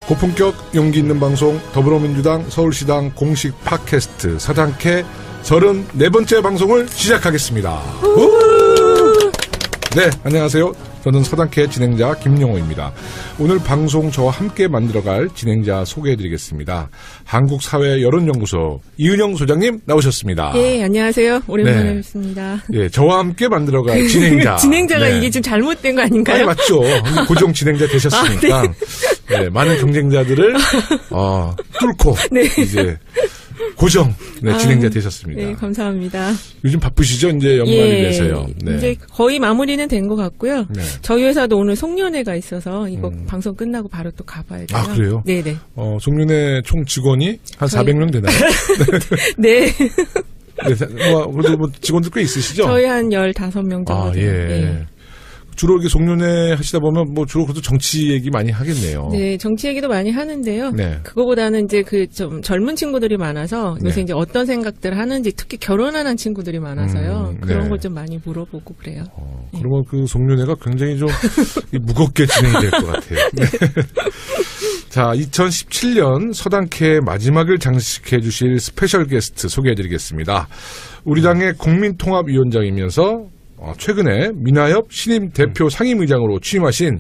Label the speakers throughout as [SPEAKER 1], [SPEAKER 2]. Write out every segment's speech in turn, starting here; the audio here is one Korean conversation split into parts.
[SPEAKER 1] 고품격 용기 있는 방송 더불어민주당 서울시당 공식 팟캐스트 서당캐 34번째 방송을 시작하겠습니다. 네, 안녕하세요. 저는 서당캐 진행자 김용호입니다. 오늘 방송 저와 함께 만들어갈 진행자 소개해드리겠습니다. 한국사회여론연구소 이은영 소장님 나오셨습니다.
[SPEAKER 2] 예, 안녕하세요. 오랜만에 뵙습니다.
[SPEAKER 1] 예, 저와 함게 만들어갈 진행자.
[SPEAKER 2] 진행자가 이게 좀 잘못된 거 아닌가요?
[SPEAKER 1] 아니, 맞죠. 고정 진행자 되셨으니까 네, 많은 경쟁자들을 뚫고 이제 고정 진행자 되셨습니다.
[SPEAKER 2] 네, 감사합니다.
[SPEAKER 1] 요즘 바쁘시죠? 이제 연말이 돼서요. 네.
[SPEAKER 2] 이제 거의 마무리는 된 것 같고요. 네. 저희 회사도 오늘 송년회가 있어서 이거 방송 끝나고 바로 또 가봐야 돼요.
[SPEAKER 1] 아, 그래요?
[SPEAKER 2] 네네.
[SPEAKER 1] 송년회 총 직원이 한 400명 되나요?
[SPEAKER 2] 네.
[SPEAKER 1] 네, 그래도 직원들 꽤 있으시죠?
[SPEAKER 2] 저희 한 15명 정도.
[SPEAKER 1] 아, 예. 네. 주로 이렇게 송년회 하시다 보면 주로 그래도 정치 얘기 많이 하겠네요.
[SPEAKER 2] 네, 정치 얘기도 많이 하는데요.
[SPEAKER 1] 네.
[SPEAKER 2] 그거보다는 이제 좀 젊은 친구들이 많아서 요새 이제 어떤 생각들을 하는지 특히 결혼하는 친구들이 많아서요. 그런 걸 좀 많이 물어보고 그래요.
[SPEAKER 1] 그러면 그 송년회가 굉장히 좀 무겁게 진행이 될 것 같아요. 네. 자, 2017년 서당캐의 마지막을 장식해 주실 스페셜 게스트 소개해드리겠습니다. 우리 당의 국민통합위원장이면서 최근에 민하협 신임 대표 상임의장으로 취임하신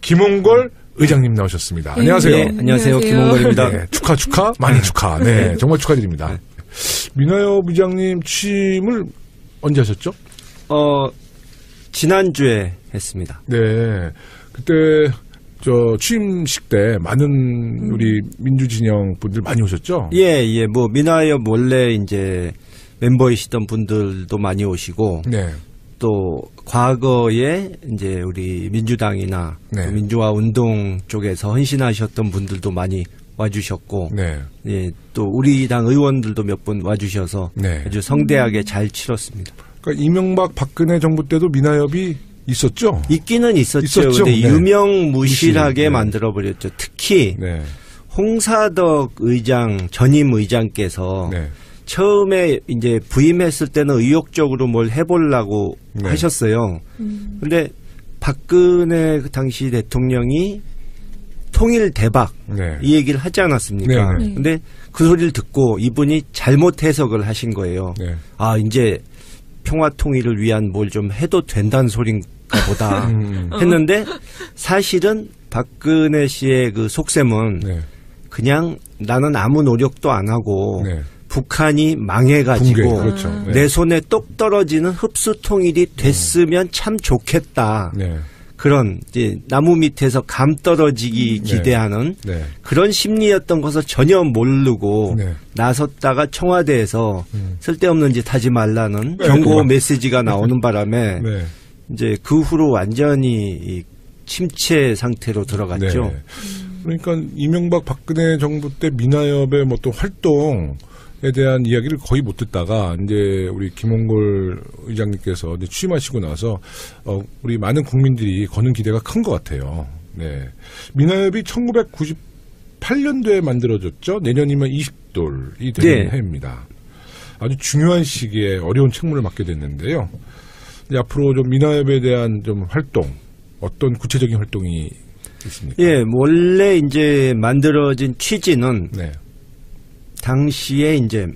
[SPEAKER 1] 김홍걸 의장님 나오셨습니다. 안녕하세요.
[SPEAKER 3] 네, 안녕하세요. 김홍걸입니다.
[SPEAKER 1] 네, 축하, 많이 축하. 네, 정말 축하드립니다. 민하협 의장님 취임을 언제 하셨죠?
[SPEAKER 3] 지난주에 했습니다.
[SPEAKER 1] 네, 그때 취임식 때 많은 우리 민주진영 분들 많이 오셨죠?
[SPEAKER 3] 예. 민하협 원래 이제 멤버이시던 분들도 많이 오시고, 네. 또 과거에 이제 우리 민주당이나
[SPEAKER 1] 네.
[SPEAKER 3] 민주화 운동 쪽에서 헌신하셨던 분들도 많이 와주셨고,
[SPEAKER 1] 네.
[SPEAKER 3] 예, 또 우리 당 의원들도 몇 분 와주셔서
[SPEAKER 1] 네.
[SPEAKER 3] 아주 성대하게 잘 치렀습니다.
[SPEAKER 1] 그러니까 이명박 박근혜 정부 때도 민하협이 있었죠?
[SPEAKER 3] 있기는 있었죠. 근데
[SPEAKER 1] 네.
[SPEAKER 3] 유명무실하게 만들어버렸죠. 특히 홍사덕 의장, 전임 의장께서 처음에 이제 부임했을 때는 의욕적으로 뭘 해보려고 하셨어요. 근데 박근혜 그 당시 대통령이 통일 대박 이 얘기를 하지 않았습니까? 근데 그 소리를 듣고 이분이 잘못 해석을 하신 거예요. 아, 이제 평화 통일을 위한 뭘 좀 해도 된다는 소린가 보다 했는데 사실은 박근혜 씨의 그 속셈은 그냥 나는 아무 노력도 안 하고 북한이 망해가지고
[SPEAKER 1] 그렇죠.
[SPEAKER 3] 내 손에 똑 떨어지는 흡수 통일이 됐으면 참 좋겠다. 그런 이제 나무 밑에서 감 떨어지기 기대하는 그런 심리였던 것을 전혀 모르고 나섰다가 청와대에서 쓸데없는 짓 하지 말라는 경고 메시지가 나오는 바람에 이제 그 후로 완전히 침체 상태로 들어갔죠.
[SPEAKER 1] 그러니까 이명박 박근혜 정부 때 민하협의 또 활동 에 대한 이야기를 거의 못 듣다가 이제 우리 김홍걸 의장님께서 이제 취임하시고 나서 우리 많은 국민들이 거는 기대가 큰 것 같아요. 네, 민하협이 1998년도에 만들어졌죠. 내년이면 20돌이 되는 해입니다. 아주 중요한 시기에 어려운 책무를 맡게 됐는데요. 이제 앞으로 좀 민하협에 대한 좀 활동, 어떤 구체적인 활동이 있습니까?
[SPEAKER 3] 예, 원래 이제 만들어진 취지는. 당시에 이제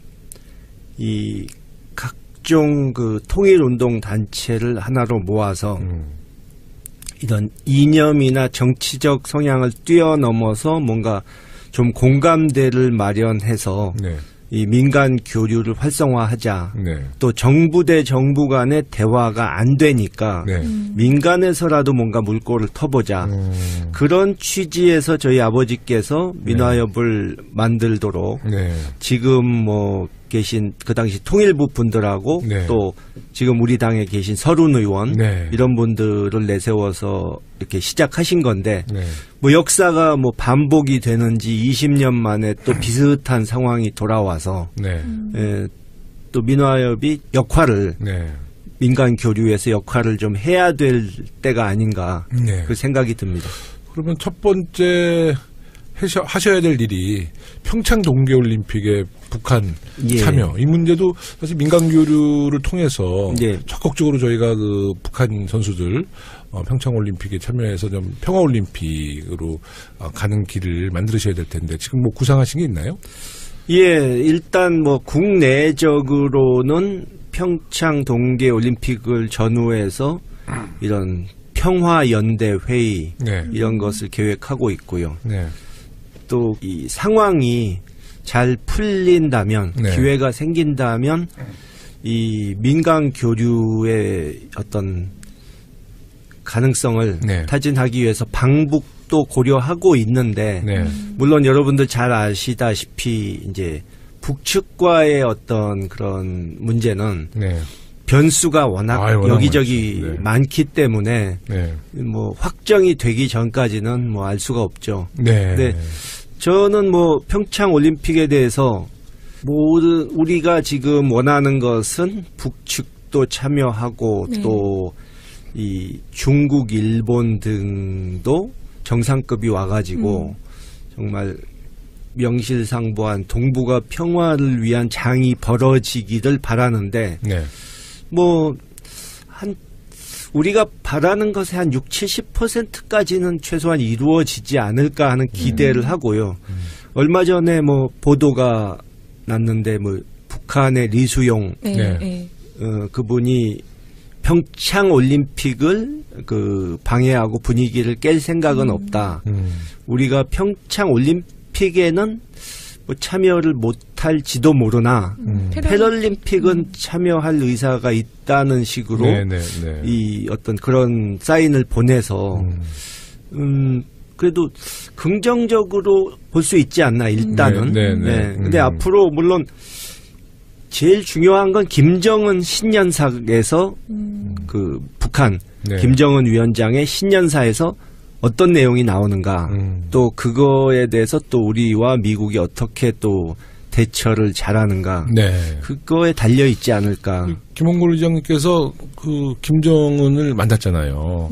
[SPEAKER 3] 이 각종 그 통일운동 단체를 하나로 모아서 이런 이념이나 정치적 성향을 뛰어넘어서 뭔가 좀 공감대를 마련해서 이 민간 교류를 활성화하자. 또 정부 대 정부 간의 대화가 안 되니까 민간에서라도 뭔가 물꼬를 터보자. 그런 취지에서 저희 아버지께서 민하협을 만들도록 지금 계신 그 당시 통일부 분들하고 또 지금 우리 당에 계신 서른 의원 이런 분들을 내세워서 이렇게 시작하신 건데 역사가 반복이 되는지 20년 만에 또 비슷한 상황이 돌아와서 또 민하협이 역할을 민간 교류에서 역할을 좀 해야 될 때가 아닌가 그 생각이 듭니다.
[SPEAKER 1] 그러면 첫 번째 하셔야 될 일이 평창 동계올림픽에 북한 참여 이 문제도 사실 민간 교류를 통해서 적극적으로 저희가 그 북한 선수들 평창 올림픽에 참여해서 좀 평화 올림픽으로 가는 길을 만드셔야 될 텐데 지금 뭐 구상하신 게 있나요?
[SPEAKER 3] 예, 일단 뭐 국내적으로는 평창 동계올림픽을 전후해서 이런 평화연대 회의 이런 것을 계획하고 있고요. 또 이 상황이 잘 풀린다면 기회가 생긴다면 이 민간 교류의 어떤 가능성을 타진하기 위해서 방북도 고려하고 있는데 물론 여러분들 잘 아시다시피 이제 북측과의 어떤 그런 문제는 변수가 워낙 여기저기 많기 때문에 뭐 확정이 되기 전까지는 뭐 알 수가 없죠. 근데 저는 뭐 평창 올림픽에 대해서 우리가 지금 원하는 것은 북측도 참여하고 또 이 중국, 일본 등도 정상급이 와가지고 정말 명실상부한 동북아 평화를 위한 장이 벌어지기를 바라는데 뭐 우리가 바라는 것의 한 60-70%까지는 최소한 이루어지지 않을까 하는 기대를 하고요. 얼마 전에 뭐 보도가 났는데 뭐 북한의 리수용 그분이 평창 올림픽을 그 방해하고 분위기를 깰 생각은 없다. 우리가 평창 올림픽에는 뭐 참여를 못할지도 모르나 패럴림픽은 참여할 의사가 있다는 식으로 이 어떤 그런 사인을 보내서 그래도 긍정적으로 볼 수 있지 않나 일단은. 근데 앞으로 물론 제일 중요한 건 김정은 신년사에서 그 북한 김정은 위원장의 신년사에서 어떤 내용이 나오는가 또 그거에 대해서 또 우리와 미국이 어떻게 또 대처를 잘하는가 그거에 달려 있지 않을까.
[SPEAKER 1] 김홍걸 의장님께서 그 김정은을 만났잖아요.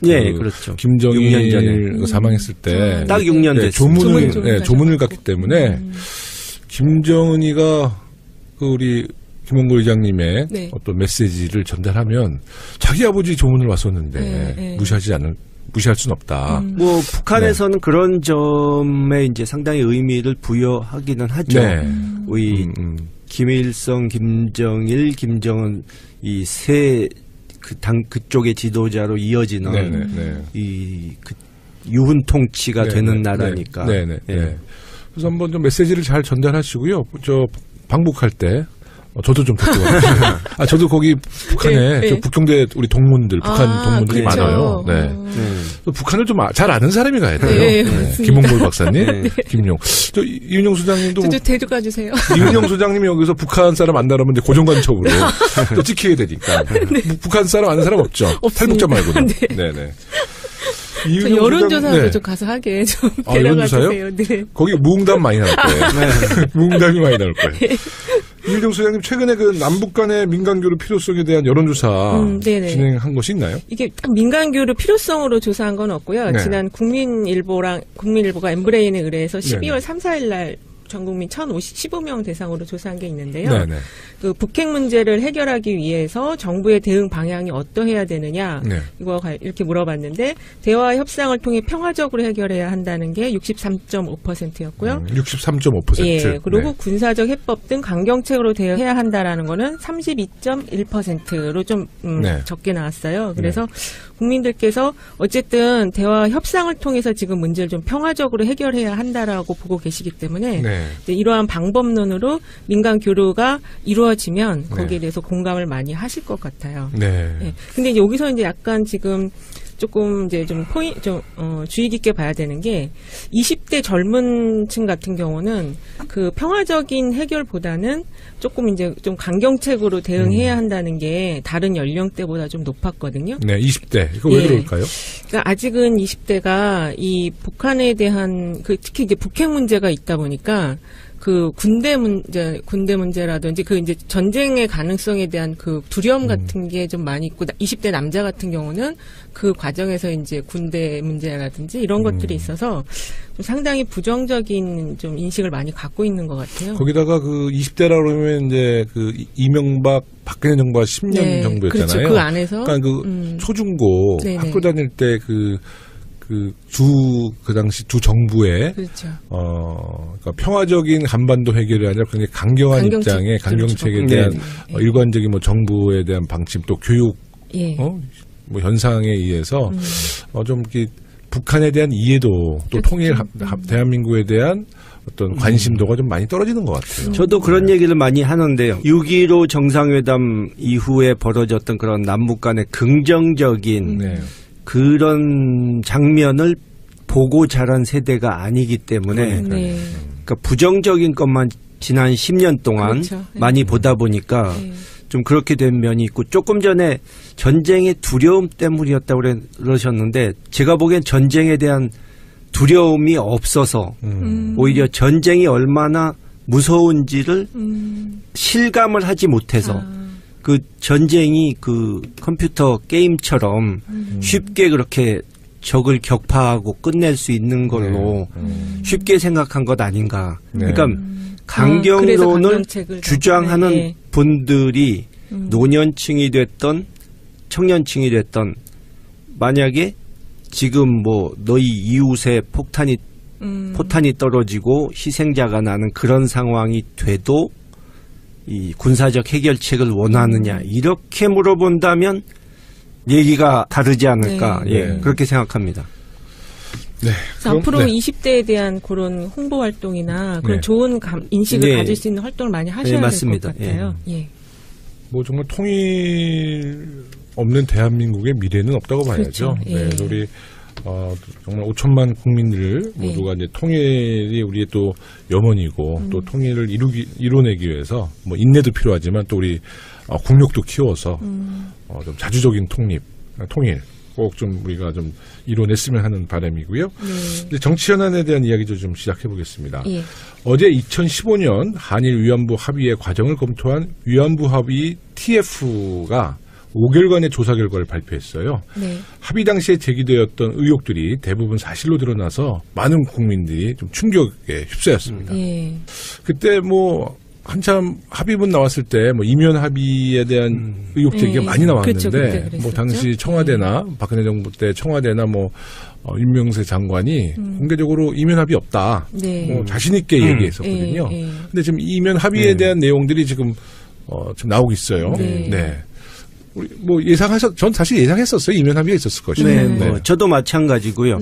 [SPEAKER 3] 그렇죠.
[SPEAKER 1] 김정일
[SPEAKER 3] 6년 전에
[SPEAKER 1] 사망했을 때
[SPEAKER 3] 딱 6년 됐습니다.
[SPEAKER 1] 조문을 갔기 때문에 김정은이가 그 우리 김홍걸 의장님의 어떤 메시지를 전달하면 자기 아버지 조문을 왔었는데 무시할 수는 없다.
[SPEAKER 3] 뭐 북한에서는 그런 점에 이제 상당히 의미를 부여하기는 하죠. 우리 김일성, 김정일, 김정은 이 세 그 당 그쪽의 지도자로 이어지는 이 그 유훈 통치가 되는 나라니까.
[SPEAKER 1] 그래서 한번 좀 메시지를 잘 전달하시고요. 저 방북할 때 저도 좀 듣고 저도 거기 북한에 저 북경대 우리 동문들 북한 동문들이 많아요. 북한을 좀 잘 아는 사람이 가야 돼요. 김홍걸 박사님, 김용. 저 이윤영 소장님도
[SPEAKER 2] 저도 데려가 주세요.
[SPEAKER 1] 이윤영 소장님이 여기서 북한 사람 안 나라면 이제 고정관청으로 또 찍히게 되니까 북한 사람 아는 사람 없죠. 탈북자 말고는.
[SPEAKER 2] 저 여론조사도 좀 가서 하게 좀 데려가 주세요.
[SPEAKER 1] 거기 무응답 많이 나올 거예요. 무응답이 많이 나올 거예요. 이윤영 소장님 최근에 그 남북 간의 민간교류 필요성에 대한 여론조사 진행한 것이 있나요?
[SPEAKER 2] 이게 딱 민간교류 필요성으로 조사한 건 없고요. 지난 국민일보가 엠브레인에 의뢰해서 12월 3, 4일 날 전 국민 1,015명 대상으로 조사한 게 있는데요. 그 북핵 문제를 해결하기 위해서 정부의 대응 방향이 어떠해야 되느냐 이거 이렇게 물어봤는데 대화 협상을 통해 평화적으로 해결해야 한다는 게 63.5%였고요.
[SPEAKER 1] 63.5%.
[SPEAKER 2] 그리고 군사적 해법 등 강경책으로 대응해야 한다라는 거는 32.1%로 좀 적게 나왔어요. 그래서 국민들께서 어쨌든 대화 협상을 통해서 지금 문제를 좀 평화적으로 해결해야 한다라고 보고 계시기 때문에 이러한 방법론으로 민간 교류가 이루어지면 거기에 대해서 공감을 많이 하실 것 같아요. 근데 여기서 이제 약간 지금 조금 이제 좀 주의 깊게 봐야 되는 게 20대 젊은 층 같은 경우는 그 평화적인 해결보다는 조금 이제 좀 강경책으로 대응해야 한다는 게 다른 연령대보다 좀 높았거든요.
[SPEAKER 1] 20대. 이거 왜 그럴까요?
[SPEAKER 2] 그러니까 아직은 20대가 이 북한에 대한 특히 이제 북핵 문제가 있다 보니까 그 군대 문제라든지 그 이제 전쟁의 가능성에 대한 그 두려움 같은 게 좀 많이 있고 20대 남자 같은 경우는 그 과정에서 이제 군대 문제라든지 이런 것들이 있어서 좀 상당히 부정적인 좀 인식을 많이 갖고 있는 것 같아요.
[SPEAKER 1] 거기다가 그 20대라 그러면 이제 그 이명박 박근혜 정부가 10년
[SPEAKER 2] 네,
[SPEAKER 1] 정부였잖아요.
[SPEAKER 2] 그렇죠. 그 안에서
[SPEAKER 1] 그러니까 그 초중고
[SPEAKER 2] 네네.
[SPEAKER 1] 학교 다닐 때 그 당시 두 정부의
[SPEAKER 2] 그렇죠.
[SPEAKER 1] 그러니까 평화적인 한반도 해결이 아니라 굉장히 강경한 입장에 강경책에 대한 일관적인 뭐 정부에 대한 방침 또 교육
[SPEAKER 2] 예.
[SPEAKER 1] 뭐 현상에 의해서 좀 이렇게 북한에 대한 이해도 또 통일 대한민국에 대한 어떤 관심도가 좀 많이 떨어지는 것 같아요.
[SPEAKER 3] 저도 그런 얘기를 많이 하는데요. 6.15 정상회담 이후에 벌어졌던 그런 남북 간의 긍정적인 그런 장면을 보고 자란 세대가 아니기 때문에 그러니까 부정적인 것만 지난 10년 동안
[SPEAKER 2] 그렇죠.
[SPEAKER 3] 많이 보다 보니까 좀 그렇게 된 면이 있고 조금 전에 전쟁의 두려움 때문이었다고 그러셨는데 제가 보기엔 전쟁에 대한 두려움이 없어서 오히려 전쟁이 얼마나 무서운지를 실감을 하지 못해서 그 전쟁이 그 컴퓨터 게임처럼 쉽게 그렇게 적을 격파하고 끝낼 수 있는 걸로 쉽게 생각한 것 아닌가. 그러니까 강경론을 주장하는 분들이 노년층이 됐던 청년층이 됐던 만약에 지금 뭐 너희 이웃에 포탄이 떨어지고 희생자가 나는 그런 상황이 돼도 이 군사적 해결책을 원하느냐 이렇게 물어본다면 얘기가 다르지 않을까 그렇게 생각합니다.
[SPEAKER 1] 네.
[SPEAKER 2] 앞으로 20대에 대한 그런 홍보 활동이나 그런 좋은 인식을 가질 수 있는 활동을 많이 하셔야 될 것 같아요.
[SPEAKER 1] 뭐 정말 통일 없는 대한민국의 미래는 없다고 봐야죠.
[SPEAKER 2] 그렇죠.
[SPEAKER 1] 우리 정말 5천만 국민들 모두가 이제 통일이 우리의 또 염원이고 또 통일을 이뤄내기 위해서 뭐 인내도 필요하지만 또 우리 국력도 키워서 좀 자주적인 통일 꼭 좀 우리가 좀 이뤄냈으면 하는 바람이고요. 이제 정치 현안에 대한 이야기도 좀 시작해 보겠습니다. 어제 2015년 한일 위안부 합의의 과정을 검토한 위안부 합의 TF가 5개월간의 조사 결과를 발표했어요. 합의 당시에 제기되었던 의혹들이 대부분 사실로 드러나서 많은 국민들이 좀 충격에 휩싸였습니다. 그때 뭐 한참 합의문 나왔을 때 뭐 이면 합의에 대한 의혹 제기가 많이 나왔는데
[SPEAKER 2] 그렇죠,
[SPEAKER 1] 뭐 당시 청와대나 박근혜 정부 때 청와대나 뭐 윤명세 장관이 공개적으로 이면 합의 없다. 뭐 자신 있게 얘기했었거든요. 근데 지금 이면 합의에 대한 내용들이 지금 나오고 있어요. 우리 뭐 전 사실 예상했었어요. 이면 합의가 있었을 것이다.
[SPEAKER 3] 저도 마찬가지고요.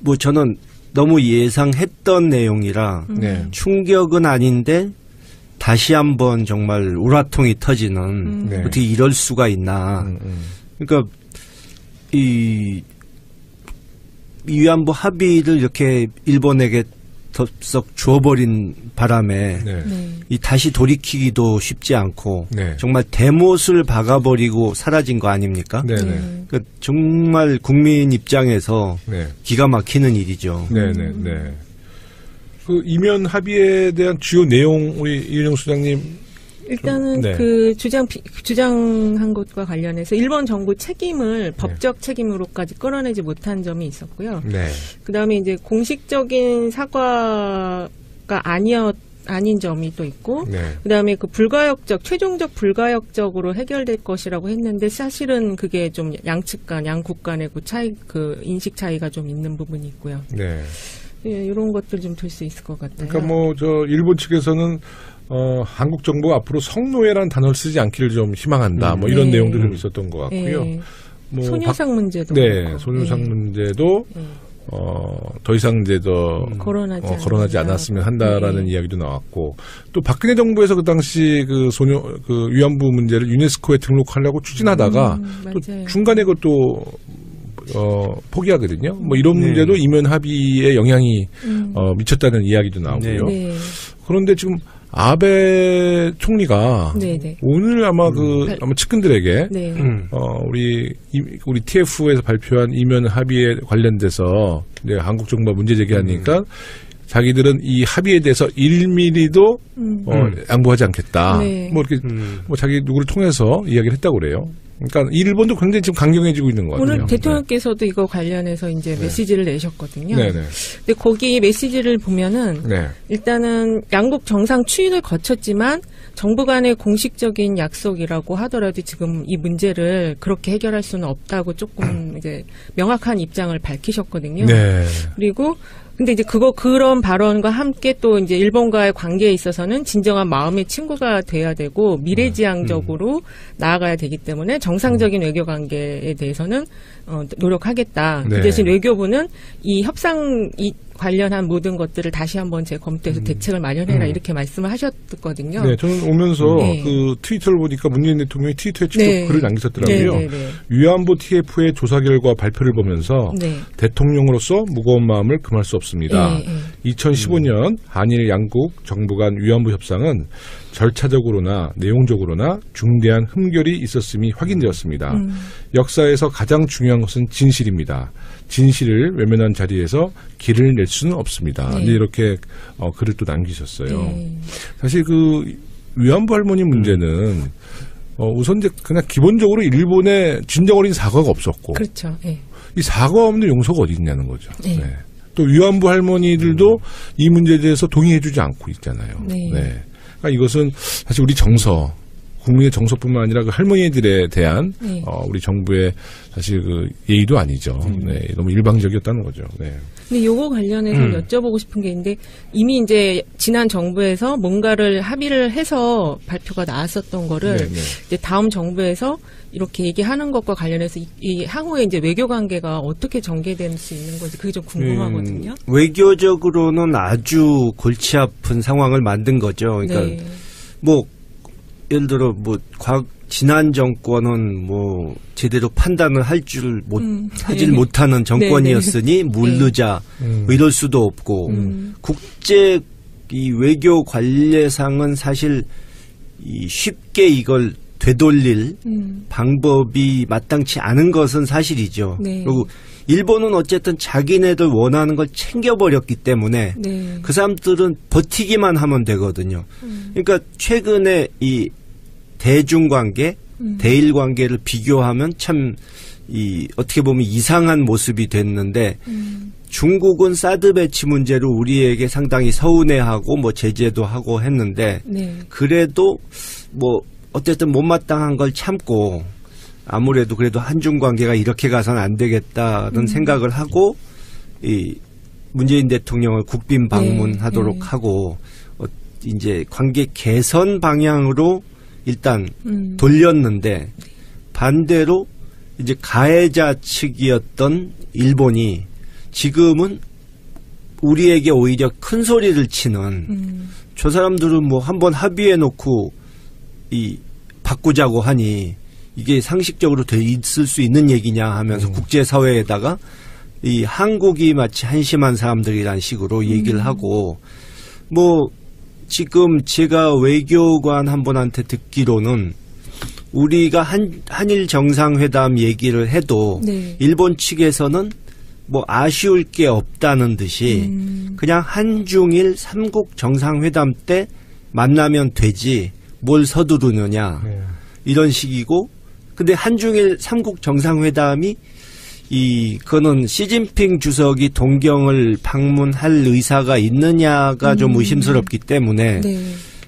[SPEAKER 3] 뭐 저는 너무 예상했던 내용이라 충격은 아닌데 다시 한번 정말 우라통이 터지는 어떻게 이럴 수가 있나. 그러니까 이 위안부 합의를 이렇게 일본에게 덥석 줘버린 바람에 이 다시 돌이키기도 쉽지 않고 정말 대못을 박아버리고 사라진 거 아닙니까? 그러니까 정말 국민 입장에서 기가 막히는 일이죠.
[SPEAKER 1] 그 이면 합의에 대한 주요 내용 우리 이은영 소장님
[SPEAKER 2] 일단은 그 주장한 것과 관련해서 일본 정부 책임을 법적 책임으로까지 끌어내지 못한 점이 있었고요. 그다음에 이제 공식적인 사과가 아닌 점이 또 있고, 그다음에 그 최종적 불가역적으로 해결될 것이라고 했는데 사실은 그게 좀 양국 간의 그 인식 차이가 좀 있는 부분이 있고요. 이런 것들 좀 될 수 있을 것 같아요.
[SPEAKER 1] 그러니까 뭐 일본 측에서는 한국 정부가 앞으로 성노예라는 단어를 쓰지 않기를 좀 희망한다. 뭐 이런 내용도 좀 있었던 것 같고요. 뭐
[SPEAKER 2] 소녀상 문제도
[SPEAKER 1] 소녀상 문제도 더 이상 이제 거론하지 않았으면 한다라는 이야기도 나왔고, 또 박근혜 정부에서 그 당시 그 위안부 문제를 유네스코에 등록하려고 추진하다가 또 중간에 그것도 포기하거든요. 뭐 이런 문제도 이면 합의에 영향이 미쳤다는 이야기도 나오고요. 그런데 지금 아베 총리가 오늘 아마 아마 측근들에게 우리 TF에서 발표한 이면 합의에 관련돼서 한국 정부가 문제 제기하니까 자기들은 이 합의에 대해서 1mm도 양보하지 않겠다.
[SPEAKER 2] 네.
[SPEAKER 1] 뭐 이렇게 뭐 자기 누구를 통해서 이야기를 했다고 그래요. 그러니까 일본도 굉장히 지금 강경해지고 있는 것 같아요.
[SPEAKER 2] 오늘 대통령께서도 이거 관련해서 이제 메시지를 내셨거든요.
[SPEAKER 1] 네네.
[SPEAKER 2] 근데 거기 메시지를 보면은 일단은 양국 정상 추인을 거쳤지만 정부 간의 공식적인 약속이라고 하더라도 지금 이 문제를 그렇게 해결할 수는 없다고 조금 이제 명확한 입장을 밝히셨거든요.
[SPEAKER 1] 네.
[SPEAKER 2] 그리고 근데 이제 그런 발언과 함께 또 이제 일본과의 관계에 있어서는 진정한 마음의 친구가 돼야 되고 미래지향적으로 나아가야 되기 때문에 정상적인 외교 관계에 대해서는 노력하겠다.
[SPEAKER 1] 네.
[SPEAKER 2] 그 대신 외교부는 이 협상 관련한 모든 것들을 다시 한번 재검토해서 대책을 마련해라 이렇게 말씀을 하셨거든요.
[SPEAKER 1] 네, 저는 오면서 그 트위터를 보니까 문재인 대통령이 트위터에 직접 글을 남기셨더라고요. 위안부 TF의 조사 결과 발표를 보면서 대통령으로서 무거운 마음을 금할 수 없습니다. 2015년 한일 양국 정부 간 위안부 협상은 절차적으로나 내용적으로나 중대한 흠결이 있었음이 확인되었습니다. 역사에서 가장 중요한 것은 진실입니다. 진실을 외면한 자리에서 길을 낼 수는 없습니다. 이렇게 글을 또 남기셨어요. 사실 그 위안부 할머니 문제는 우선 이제 그냥 기본적으로 일본에 진정 어린 사과가 없었고,
[SPEAKER 2] 그렇죠.
[SPEAKER 1] 이 사과 없는 용서가 어디 있냐는 거죠. 또 위안부 할머니들도 이 문제에 대해서 동의해주지 않고 있잖아요. 그러니까 이것은 사실 우리 정서, 국민의 정서뿐만 아니라 그 할머니들에 대한 우리 정부의 사실 그 예의도 아니죠. 너무 일방적이었다는 거죠.
[SPEAKER 2] 근데 요거 관련해서 여쭤보고 싶은 게 있는데 이미 이제 지난 정부에서 뭔가를 합의를 해서 발표가 나왔었던 거를 이제 다음 정부에서 이렇게 얘기하는 것과 관련해서 이 향후에 이제 외교 관계가 어떻게 전개될 수 있는 건지 그게 좀 궁금하거든요.
[SPEAKER 3] 외교적으로는 아주 골치 아픈 상황을 만든 거죠. 그러니까 뭐 예를 들어 뭐 지난 정권은 뭐 제대로 판단을 하질 못하는 정권이었으니 물르자 이럴 수도 없고 국제 이 외교 관례상은 사실 쉽게 이걸 되돌릴 방법이 마땅치 않은 것은 사실이죠. 그리고 일본은 어쨌든 자기네들 원하는 걸 챙겨버렸기 때문에 그 사람들은 버티기만 하면 되거든요. 그러니까 최근에 이 대중관계, 대일관계를 비교하면 참 어떻게 보면 이상한 모습이 됐는데 중국은 사드 배치 문제로 우리에게 상당히 서운해하고 뭐 제재도 하고 했는데 그래도 뭐 어쨌든 못마땅한 걸 참고 아무래도 그래도 한중 관계가 이렇게 가서는 안 되겠다는 생각을 하고 이 문재인 대통령을 국빈 방문하도록 하고 이제 관계 개선 방향으로 일단 돌렸는데 반대로 이제 가해자 측이었던 일본이 지금은 우리에게 오히려 큰 소리를 치는 저 사람들은 뭐 한번 합의해 놓고 바꾸자고 하니 이게 상식적으로 돼 있을 수 있는 얘기냐 하면서 국제사회에다가 이 한국이 마치 한심한 사람들이란 식으로 얘기를 하고 뭐 지금 제가 외교관 한 분한테 듣기로는 우리가 한일 정상회담 얘기를 해도 일본 측에서는 뭐 아쉬울 게 없다는 듯이 그냥 한중일 3국 정상회담 때 만나면 되지 뭘 서두르느냐 이런 식이고 근데 한중일 3국 정상회담이 그거는 시진핑 주석이 동경을 방문할 의사가 있느냐가 좀 의심스럽기 때문에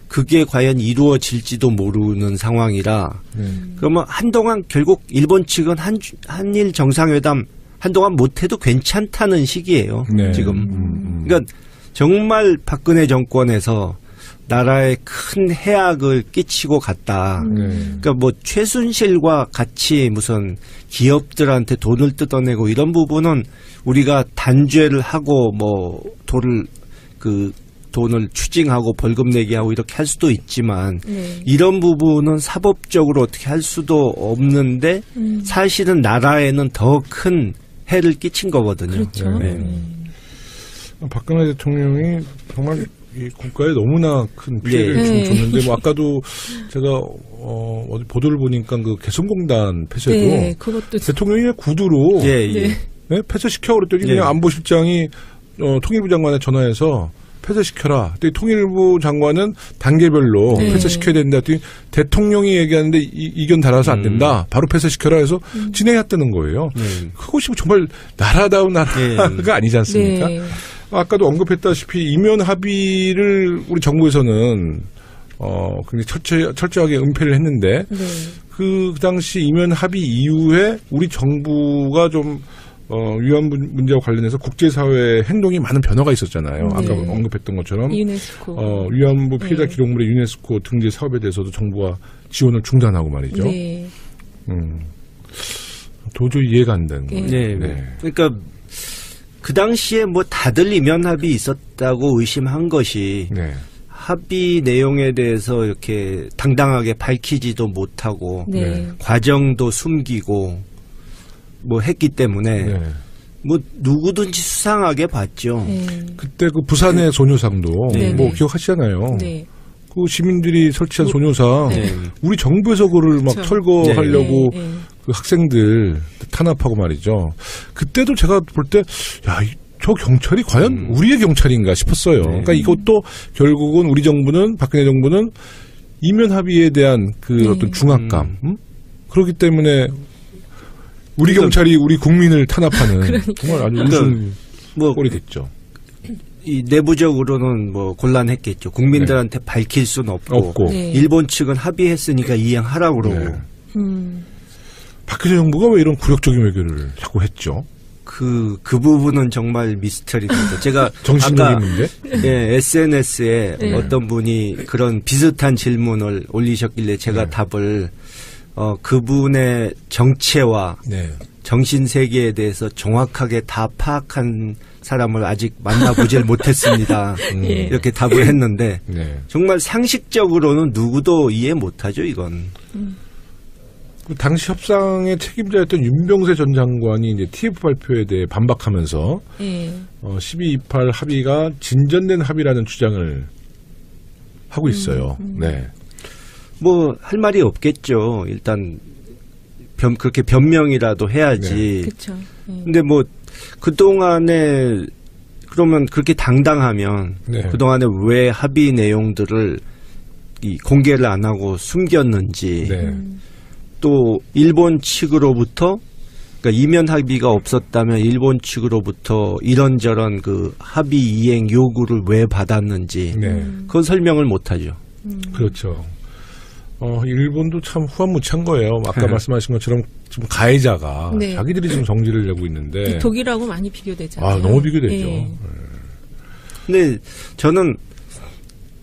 [SPEAKER 3] 그게 과연 이루어질지도 모르는 상황이라 그러면 한동안 결국 일본 측은 한일 정상회담 한동안 못해도 괜찮다는 시기예요. 지금. 그러니까 정말 박근혜 정권에서 나라에 큰 해악을 끼치고 갔다. 그러니까 뭐 최순실과 같이 무슨 기업들한테 돈을 뜯어내고 이런 부분은 우리가 단죄를 하고 뭐 돈을 추징하고 벌금 내게 하고 이렇게 할 수도 있지만 이런 부분은 사법적으로 어떻게 할 수도 없는데 사실은 나라에는 더 큰 해를 끼친 거거든요.
[SPEAKER 2] 그렇죠.
[SPEAKER 1] 박근혜 대통령이 정말 이 국가에 너무나 큰 피해를 줬는데 뭐 아까도 제가 어디 보도를 보니까 그 개성공단 폐쇄도
[SPEAKER 2] 그것도
[SPEAKER 1] 대통령이 구두로 폐쇄시켜 그랬더니 그냥 안보실장이 통일부 장관에 전화해서 폐쇄시켜라. 통일부 장관은 단계별로
[SPEAKER 2] 네.
[SPEAKER 1] 폐쇄시켜야 된다. 대통령이 얘기하는데 이견 달아서 안 된다. 바로 폐쇄시켜라 해서 진행했다는 거예요. 그것이 정말 나라다운 나라가 아니지 않습니까?
[SPEAKER 2] 네.
[SPEAKER 1] 아까도 언급했다시피 이면 합의를 우리 정부에서는 굉장히 철저하게 은폐를 했는데
[SPEAKER 2] 네.
[SPEAKER 1] 그 당시 이면 합의 이후에 우리 정부가 좀 위안부 문제와 관련해서 국제사회의 행동이 많은 변화가 있었잖아요. 아까
[SPEAKER 2] 네.
[SPEAKER 1] 언급했던 것처럼
[SPEAKER 2] 유네스코.
[SPEAKER 1] 위안부 피해자
[SPEAKER 2] 네.
[SPEAKER 1] 기록물의 유네스코 등재 사업에 대해서도 정부가 지원을 중단하고 말이죠.
[SPEAKER 2] 네.
[SPEAKER 1] 도저히 이해가 안 되는 거예요.
[SPEAKER 3] 네. 네. 그러니까 그 당시에 뭐 다들 이면 합의 있었다고 의심한 것이
[SPEAKER 1] 네.
[SPEAKER 3] 합의 내용에 대해서 이렇게 당당하게 밝히지도 못하고
[SPEAKER 2] 네.
[SPEAKER 3] 과정도 숨기고 뭐 했기 때문에
[SPEAKER 1] 네.
[SPEAKER 3] 뭐 누구든지 수상하게 봤죠.
[SPEAKER 2] 네.
[SPEAKER 1] 그때 그 부산의 소녀상도
[SPEAKER 3] 네.
[SPEAKER 1] 뭐
[SPEAKER 2] 네.
[SPEAKER 1] 기억하시잖아요.
[SPEAKER 2] 네.
[SPEAKER 1] 그 시민들이 설치한 소녀상
[SPEAKER 3] 네.
[SPEAKER 1] 우리 정부에서 그를 막
[SPEAKER 2] 그렇죠.
[SPEAKER 1] 철거하려고
[SPEAKER 2] 네. 네.
[SPEAKER 1] 그 학생들 탄압하고 말이죠. 그때도 제가 볼 때 야, 저 경찰이 과연 우리의 경찰인가 싶었어요.
[SPEAKER 3] 네.
[SPEAKER 1] 그러니까 이것도 결국은 우리 정부는 박근혜 정부는 이면 합의에 대한 그 어떤 중압감 그렇기 때문에 우리 경찰이 우리 국민을 탄압하는 정말 아주 웃음
[SPEAKER 3] 뭐
[SPEAKER 1] 꼴이 됐죠.
[SPEAKER 3] 이 내부적으로는 뭐 곤란했겠죠. 국민들한테 밝힐 수는 없고
[SPEAKER 2] 네.
[SPEAKER 3] 일본 측은 합의했으니까 이행하라고 그러고
[SPEAKER 1] 네.
[SPEAKER 2] 음.
[SPEAKER 1] 박근혜 정부가 왜 이런 굴욕적인 외교를 자꾸 했죠?
[SPEAKER 3] 그 부분은 정말 미스터리입니다. 제가
[SPEAKER 1] 정신적인
[SPEAKER 3] 아까
[SPEAKER 1] 문제?
[SPEAKER 3] 예, SNS에
[SPEAKER 2] 네.
[SPEAKER 3] 어떤 분이 그런 비슷한 질문을 올리셨길래 제가
[SPEAKER 1] 네.
[SPEAKER 3] 답을 그분의 정체와
[SPEAKER 1] 네.
[SPEAKER 3] 정신세계에 대해서 정확하게 다 파악한 사람을 아직 만나보질 못했습니다.
[SPEAKER 2] 예.
[SPEAKER 3] 이렇게 답을 했는데
[SPEAKER 1] 네.
[SPEAKER 3] 정말 상식적으로는 누구도 이해 못하죠, 이건.
[SPEAKER 1] 그 당시 협상의 책임자였던 윤병세 전 장관이 이제 TF 발표에 대해 반박하면서
[SPEAKER 2] 네.
[SPEAKER 1] 1228 합의가 진전된 합의라는 주장을 하고 있어요. 네.
[SPEAKER 3] 뭐 할 말이 없겠죠. 일단 그렇게 변명이라도 해야지.
[SPEAKER 2] 그렇죠. 네.
[SPEAKER 3] 근데 뭐 그동안에 그러면 그렇게 당당하면
[SPEAKER 1] 네.
[SPEAKER 3] 그동안에 왜 합의 내용들을 공개를 안 하고 숨겼는지
[SPEAKER 1] 네.
[SPEAKER 3] 또 일본 측으로부터 그러니까 이면 합의가 없었다면 일본 측으로부터 이런저런 그 합의 이행 요구를 왜 받았는지
[SPEAKER 1] 네.
[SPEAKER 3] 그건 설명을 못 하죠.
[SPEAKER 1] 그렇죠. 일본도 참 후한무치한 거예요. 아까 말씀하신 것처럼 지금 가해자가
[SPEAKER 2] 네.
[SPEAKER 1] 자기들이 지금 정지를 내고 있는데
[SPEAKER 2] 독일하고 많이 비교되잖아요.
[SPEAKER 1] 너무 비교되죠.
[SPEAKER 2] 네.
[SPEAKER 3] 근데 저는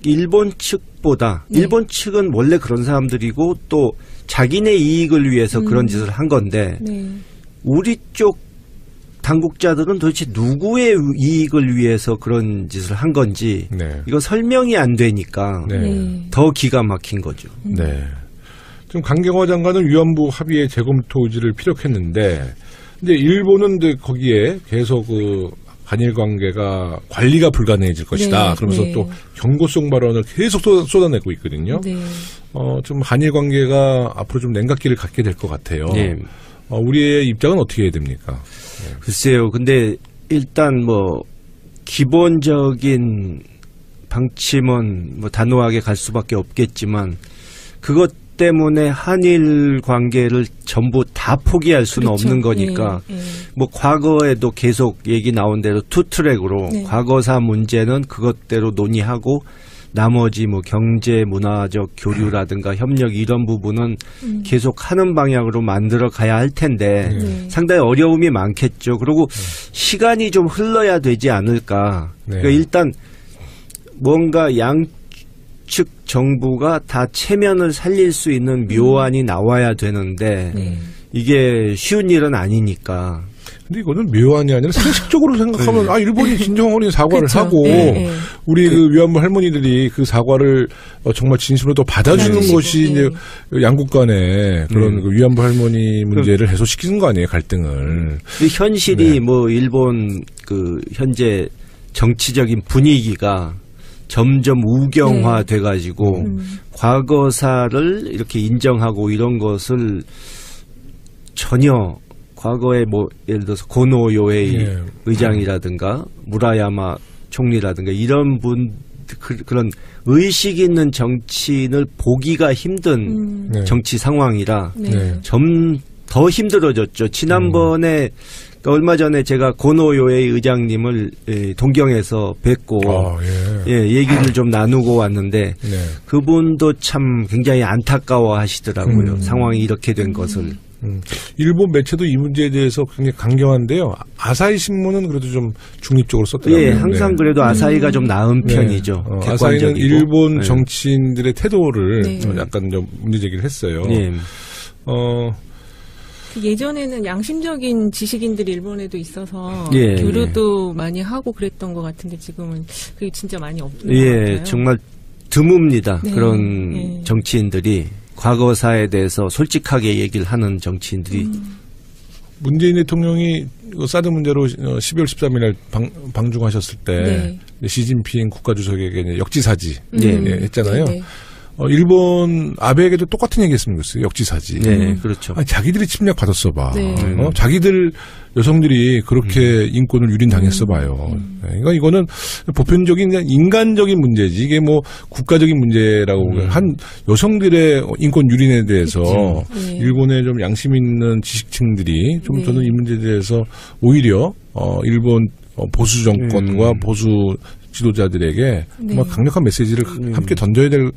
[SPEAKER 3] 일본 측보다
[SPEAKER 2] 네.
[SPEAKER 3] 일본 측은 원래 그런 사람들이고 또 자기네 이익을 위해서 그런 짓을 한 건데
[SPEAKER 2] 네.
[SPEAKER 3] 우리 쪽 당국자들은 도대체 누구의 이익을 위해서 그런 짓을 한 건지
[SPEAKER 1] 네.
[SPEAKER 3] 이거 설명이 안 되니까
[SPEAKER 1] 네.
[SPEAKER 2] 네.
[SPEAKER 3] 더 기가 막힌 거죠.
[SPEAKER 1] 네. 지금 강경화 장관은 위안부 합의의 재검토 의지를 피력했는데, 이제 일본은 이제 거기에 계속 그 한일 관계가 관리가 불가능해질 것이다.
[SPEAKER 2] 네,
[SPEAKER 1] 그러면서
[SPEAKER 2] 네.
[SPEAKER 1] 또 경고성 발언을 계속 쏟아내고 있거든요.
[SPEAKER 2] 네.
[SPEAKER 1] 좀 한일 관계가 앞으로 좀 냉각기를 갖게 될 것 같아요.
[SPEAKER 3] 네.
[SPEAKER 1] 우리의 입장은 어떻게 해야 됩니까?
[SPEAKER 3] 글쎄요. 근데 일단 뭐 기본적인 방침은 뭐 단호하게 갈 수밖에 없겠지만 그것 때문에 한일 관계를 전부 다 포기할 수는
[SPEAKER 2] 그렇죠.
[SPEAKER 3] 없는 거니까
[SPEAKER 2] 예, 예.
[SPEAKER 3] 뭐 과거에도 계속 얘기 나온 대로 투트랙으로
[SPEAKER 2] 네.
[SPEAKER 3] 과거사 문제는 그것대로 논의하고 나머지 뭐 경제 문화적 교류라든가 협력 이런 부분은 계속 하는 방향으로 만들어 가야 할 텐데
[SPEAKER 2] 네.
[SPEAKER 3] 상당히 어려움이 많겠죠. 그리고 시간이 좀 흘러야 되지 않을까.
[SPEAKER 1] 네.
[SPEAKER 3] 그러니까 일단 뭔가 양측 정부가 다 체면을 살릴 수 있는 묘안이 나와야 되는데
[SPEAKER 2] 네.
[SPEAKER 3] 이게 쉬운 일은 아니니까.
[SPEAKER 1] 근데 이거는 묘안이 아니라 상식적으로 생각하면 일본이 진정한 사과를
[SPEAKER 2] 그렇죠.
[SPEAKER 1] 하고
[SPEAKER 2] 네, 네.
[SPEAKER 1] 우리 그 위안부 할머니들이 그 사과를 정말 진심으로 또 받아주는
[SPEAKER 2] 받아주시고,
[SPEAKER 1] 것이
[SPEAKER 2] 네.
[SPEAKER 1] 이제 양국 간의 그런 그 위안부 할머니 문제를 해소시키는 거 아니에요, 갈등을.
[SPEAKER 3] 그 현실이
[SPEAKER 1] 네.
[SPEAKER 3] 뭐 일본 그 현재 정치적인 분위기가 점점 우경화 돼 가지고 과거사를 이렇게 인정하고 이런 것을 전혀 과거에 뭐 예를 들어서 고노 요에이 의장이라든가 무라야마 총리라든가 이런 분 그런 의식 있는 정치인을 보기가 힘든 정치 상황이라 좀 더 힘들어졌죠. 지난번에 얼마 전에 제가 고노 요에이 의장님을 동경에서 뵙고 얘기를 좀 나누고 왔는데 그분도 참 굉장히 안타까워하시더라고요. 상황이 이렇게 된 것을.
[SPEAKER 1] 일본 매체도 이 문제에 대해서 굉장히 강경한데요. 아사히 신문은 그래도 좀 중립적으로 썼더라고요.
[SPEAKER 3] 예, 항상 그래도 아사히가 좀 나은 편이죠.
[SPEAKER 1] 아사히는 일본 정치인들의 태도를 약간 좀 문제 제기를 했어요.
[SPEAKER 2] 예전에는 양심적인 지식인들이 일본에도 있어서 교류도 많이 하고 그랬던 것 같은데 지금은 그게 진짜 많이 없는 것 같아요.
[SPEAKER 3] 정말 드뭅니다. 그런 정치인들이 과거사에 대해서 솔직하게 얘기를 하는 정치인들이.
[SPEAKER 1] 문재인 대통령이 사드 문제로 12월 13일 날 방중하셨을 때 시진핑 국가주석에게 이제 역지사지 했잖아요. 일본 아베에게도 똑같은 얘기했으면 좋겠어요. 역지사지.
[SPEAKER 3] 그렇죠.
[SPEAKER 1] 아니, 자기들이 침략 받았어 봐. 자기들 여성들이 그렇게 인권을 유린당했어 봐요. 그러니까 이거는 보편적인 그냥 인간적인 문제지. 이게 뭐 국가적인 문제라고 한 여성들의 인권 유린에 대해서 일본의 좀 양심 있는 지식층들이 좀 저는 이 문제에 대해서 오히려 일본 보수 정권과 보수 지도자들에게 강력한 메시지를 함께 던져야 될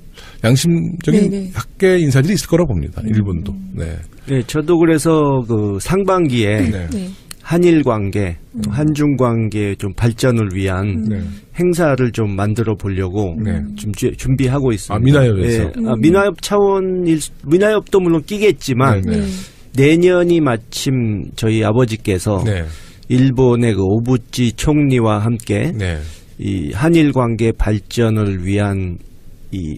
[SPEAKER 1] 양심적인 학계 인사들이 있을 거라고 봅니다. 일본도.
[SPEAKER 3] 저도 그래서 그 상반기에 한일 관계, 또 한중 관계 좀 발전을 위한 행사를 좀 만들어 보려고 좀 준비하고 있습니다.
[SPEAKER 1] 미나협에서.
[SPEAKER 3] 미나협도 물론 끼겠지만 내년이 마침 저희 아버지께서 일본의 그 오부치 총리와 함께 이 한일 관계 발전을 위한 이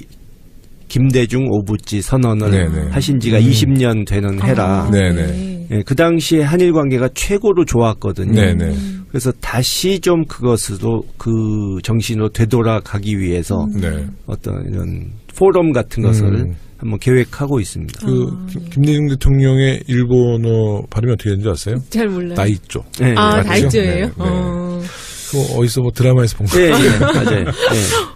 [SPEAKER 3] 김대중 오부치 선언을 하신 지가 20년 되는 해라. 그 당시에 한일 관계가 최고로 좋았거든요. 그래서 다시 좀 그것으로 그 정신으로 되돌아가기 위해서 어떤 이런 포럼 같은 것을 한번 계획하고 있습니다.
[SPEAKER 1] 김대중 대통령의 일본어 발음이 어떻게 되는지 아세요?
[SPEAKER 2] 잘 몰라요.
[SPEAKER 1] 다이쪼.
[SPEAKER 2] 다이쪼예요?
[SPEAKER 1] 어디서 뭐 드라마에서 본 거 같아요.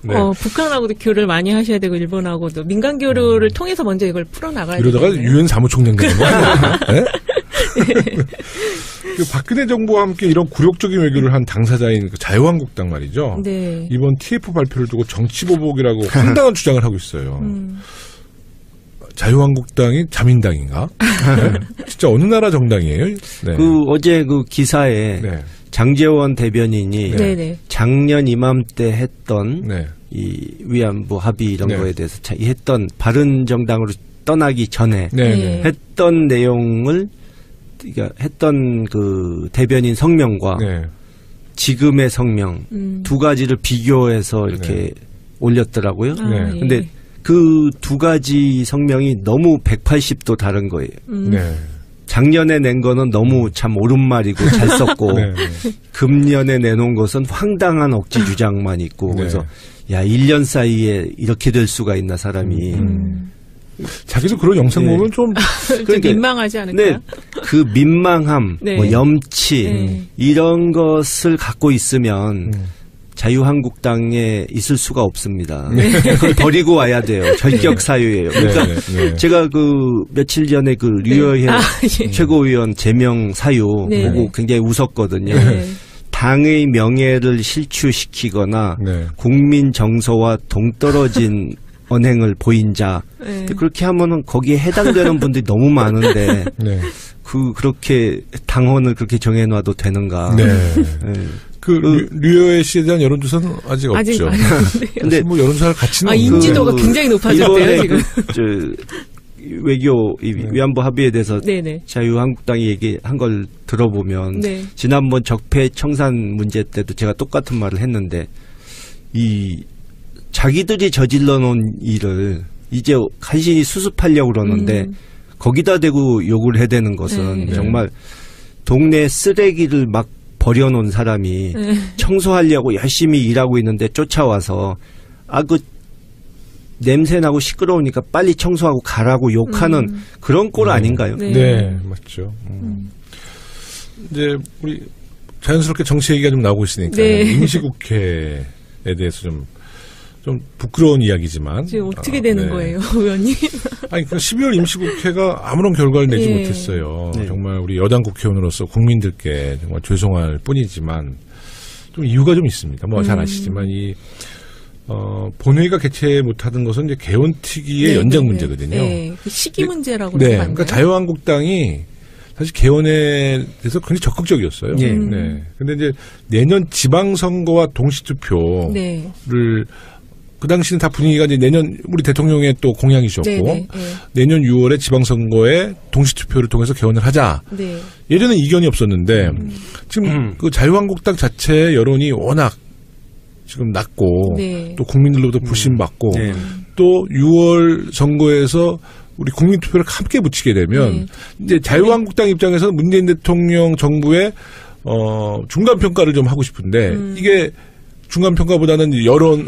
[SPEAKER 2] 맞아요. 북한하고도 교류를 많이 하셔야 되고 일본하고도 민간 교류를 통해서 먼저 이걸 풀어나가야 돼요.
[SPEAKER 1] 이러다가 유엔 사무총장 되는 거 아니에요? 박근혜 정부와 함께 이런 굴욕적인 외교를 한 당사자인 그 자유한국당 말이죠. 이번 TF 발표를 두고 정치보복이라고 황당한 주장을 하고 있어요. 자유한국당이 자민당인가? 진짜 어느 나라 정당이에요?
[SPEAKER 3] 어제 그 기사에 장제원 대변인이 작년 이맘때 했던 이 위안부 합의 이런 거에 대해서 했던 바른정당으로 떠나기 전에 했던 내용을 했던 그 대변인 성명과 지금의 성명 두 가지를 비교해서 이렇게 올렸더라고요. 근데 그 두 가지 성명이 너무 180도 다른 거예요. 작년에 낸 거는 너무 참 옳은 말이고 잘 썼고 금년에 내놓은 것은 황당한 억지 주장만 있고 그래서 야 1년 사이에 이렇게 될 수가 있나 사람이.
[SPEAKER 1] 자기도 그런 영상 보면 좀
[SPEAKER 2] 그러니까, 민망하지 않을까요?
[SPEAKER 3] 그 민망함, 뭐 염치 이런 것을 갖고 있으면 자유한국당에 있을 수가 없습니다. 그걸 버리고 와야 돼요. 절격 사유예요. 그러니까 제가 그 며칠 전에 그 류여해 최고위원 제명 사유 보고 굉장히 웃었거든요. 당의 명예를 실추시키거나 국민 정서와 동떨어진 언행을 보인 자. 그렇게 하면은 거기에 해당되는 분들이 너무 많은데 그렇게 당헌을 그렇게 정해놔도 되는가?
[SPEAKER 1] 류여해 씨에 대한 여론조사는 아직 없죠. 근데 뭐 여론조사를 같이
[SPEAKER 2] 인지도가 굉장히 높아졌대요 지금.
[SPEAKER 3] 외교 위안부 합의에 대해서 자유한국당이 얘기한 걸 들어보면 지난번 적폐 청산 문제 때도 제가 똑같은 말을 했는데 이 자기들이 저질러 놓은 일을 이제 간신히 수습하려고 그러는데 거기다 대고 욕을 해대는 것은 정말 동네 쓰레기를 막 버려놓은 사람이 청소하려고 열심히 일하고 있는데 쫓아와서 그 냄새나고 시끄러우니까 빨리 청소하고 가라고 욕하는 그런 꼴 아닌가요?
[SPEAKER 1] 네, 맞죠. 이제 우리 자연스럽게 정치 얘기가 좀 나오고 있으니까
[SPEAKER 2] 네.
[SPEAKER 1] 임시국회에 대해서 좀 부끄러운 이야기지만
[SPEAKER 2] 지금 어떻게 되는
[SPEAKER 1] 네.
[SPEAKER 2] 거예요, 의원님?
[SPEAKER 1] 아니, 그 12월 임시국회가 아무런 결과를 내지
[SPEAKER 2] 네.
[SPEAKER 1] 못했어요.
[SPEAKER 3] 네.
[SPEAKER 1] 정말 우리 여당 국회의원으로서 국민들께 정말 죄송할 뿐이지만 좀 이유가 좀 있습니다. 뭐 잘 아시지만 본회의가 개최 못하는 것은 이제 개원특위의
[SPEAKER 2] 네,
[SPEAKER 1] 연장
[SPEAKER 2] 네,
[SPEAKER 1] 문제거든요.
[SPEAKER 2] 네, 그 시기 문제라고
[SPEAKER 1] 네,
[SPEAKER 2] 그러는
[SPEAKER 1] 그러니까 자유한국당이 사실 개헌에 대해서 굉장히 적극적이었어요.
[SPEAKER 3] 네.
[SPEAKER 1] 네. 근데 이제 내년 지방선거와 동시투표를
[SPEAKER 2] 네.
[SPEAKER 1] 그 당시는 다 분위기가 이제 내년 우리 대통령의 또 공약이셨고
[SPEAKER 2] 네, 네, 네.
[SPEAKER 1] 내년 6월에 지방선거에 동시투표를 통해서 개헌을 하자.
[SPEAKER 2] 네.
[SPEAKER 1] 예전에 이견이 없었는데 지금 그 자유한국당 자체의 여론이 워낙 지금 낮고
[SPEAKER 2] 네.
[SPEAKER 1] 또 국민들로부터 부심받고
[SPEAKER 3] 네.
[SPEAKER 1] 또 6월 선거에서 우리 국민투표를 함께 붙이게 되면 이제 자유한국당 입장에서 문재인 대통령 정부의 중간평가를 좀 하고 싶은데 이게 중간평가보다는 여론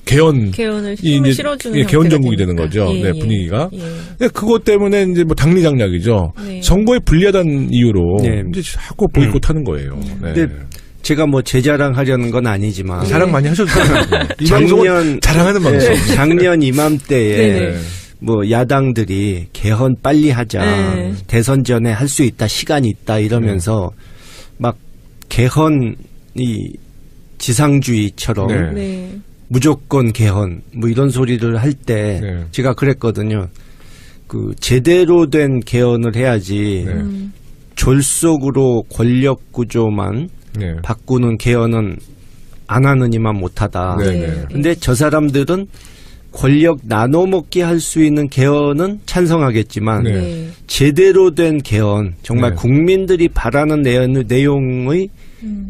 [SPEAKER 1] 개헌
[SPEAKER 2] 개헌을 힘을 실어주는
[SPEAKER 1] 개헌 정국이
[SPEAKER 2] 되니까.
[SPEAKER 1] 되는 거죠.
[SPEAKER 2] 예,
[SPEAKER 1] 네,
[SPEAKER 2] 예.
[SPEAKER 1] 분위기가.
[SPEAKER 2] 예.
[SPEAKER 1] 근데 그것 때문에 이제 뭐 당리장략이죠.
[SPEAKER 2] 네.
[SPEAKER 1] 선거에 불리하다는 이유로
[SPEAKER 3] 네.
[SPEAKER 1] 이제 자꾸 보이콧하는 거예요. 네.
[SPEAKER 3] 근데 제가 뭐 제 자랑하려는 건 아니지만
[SPEAKER 1] 자랑 많이 하셔도 돼요. 이
[SPEAKER 3] 작년
[SPEAKER 1] 방송은 자랑하는 방송.
[SPEAKER 3] 작년 이맘때에
[SPEAKER 2] 네네.
[SPEAKER 3] 뭐 야당들이 개헌 빨리 하자
[SPEAKER 2] 네.
[SPEAKER 3] 대선 전에 할 수 있다 시간이 있다 이러면서 막 개헌이 지상주의처럼
[SPEAKER 1] 네.
[SPEAKER 2] 네.
[SPEAKER 3] 무조건 개헌 뭐 이런 소리를 할 때
[SPEAKER 1] 네.
[SPEAKER 3] 제가 그랬거든요. 그 제대로 된 개헌을 해야지
[SPEAKER 1] 네.
[SPEAKER 3] 졸속으로 권력 구조만
[SPEAKER 1] 네.
[SPEAKER 3] 바꾸는 개헌은 안 하는 이만 못하다.
[SPEAKER 1] 네.
[SPEAKER 2] 네.
[SPEAKER 3] 근데 저 사람들은 권력 나눠먹기 할 수 있는 개헌은 찬성하겠지만
[SPEAKER 1] 네.
[SPEAKER 2] 네.
[SPEAKER 3] 제대로 된 개헌, 정말
[SPEAKER 1] 네.
[SPEAKER 3] 국민들이 바라는 내용의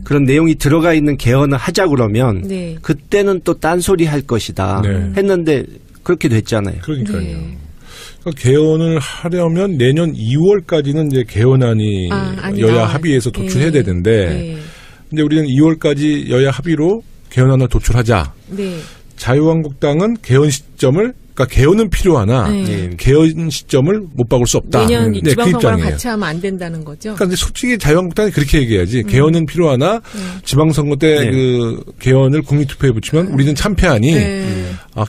[SPEAKER 3] 그런 내용이 들어가 있는 개헌을 하자 그러면
[SPEAKER 2] 네.
[SPEAKER 3] 그때는 또 딴소리 할 것이다
[SPEAKER 1] 네.
[SPEAKER 3] 했는데 그렇게 됐잖아요.
[SPEAKER 1] 그러니까요.
[SPEAKER 2] 네.
[SPEAKER 1] 그러니까 개헌을 하려면 내년 2월까지는 이제 개헌안이
[SPEAKER 2] 안이
[SPEAKER 1] 여야
[SPEAKER 2] 나와요.
[SPEAKER 1] 합의해서 도출해야
[SPEAKER 2] 네.
[SPEAKER 1] 되는데
[SPEAKER 2] 네.
[SPEAKER 1] 근데 우리는 2월까지 여야 합의로 개헌안을 도출하자.
[SPEAKER 2] 네.
[SPEAKER 1] 자유한국당은 개헌 시점을 그러니까 개헌은 필요하나
[SPEAKER 2] 네.
[SPEAKER 1] 개헌 시점을 못 박을 수 없다.
[SPEAKER 2] 내년
[SPEAKER 1] 네, 그
[SPEAKER 2] 지방선거랑
[SPEAKER 1] 입장이에요.
[SPEAKER 2] 같이 하면 안 된다는 거죠.
[SPEAKER 1] 그러니까 근데 솔직히 자유한국당이 그렇게 얘기해야지. 개헌은 필요하나 지방선거 때
[SPEAKER 3] 네.
[SPEAKER 1] 그 개헌을 국민투표에 붙이면 우리는 참패하니
[SPEAKER 2] 네.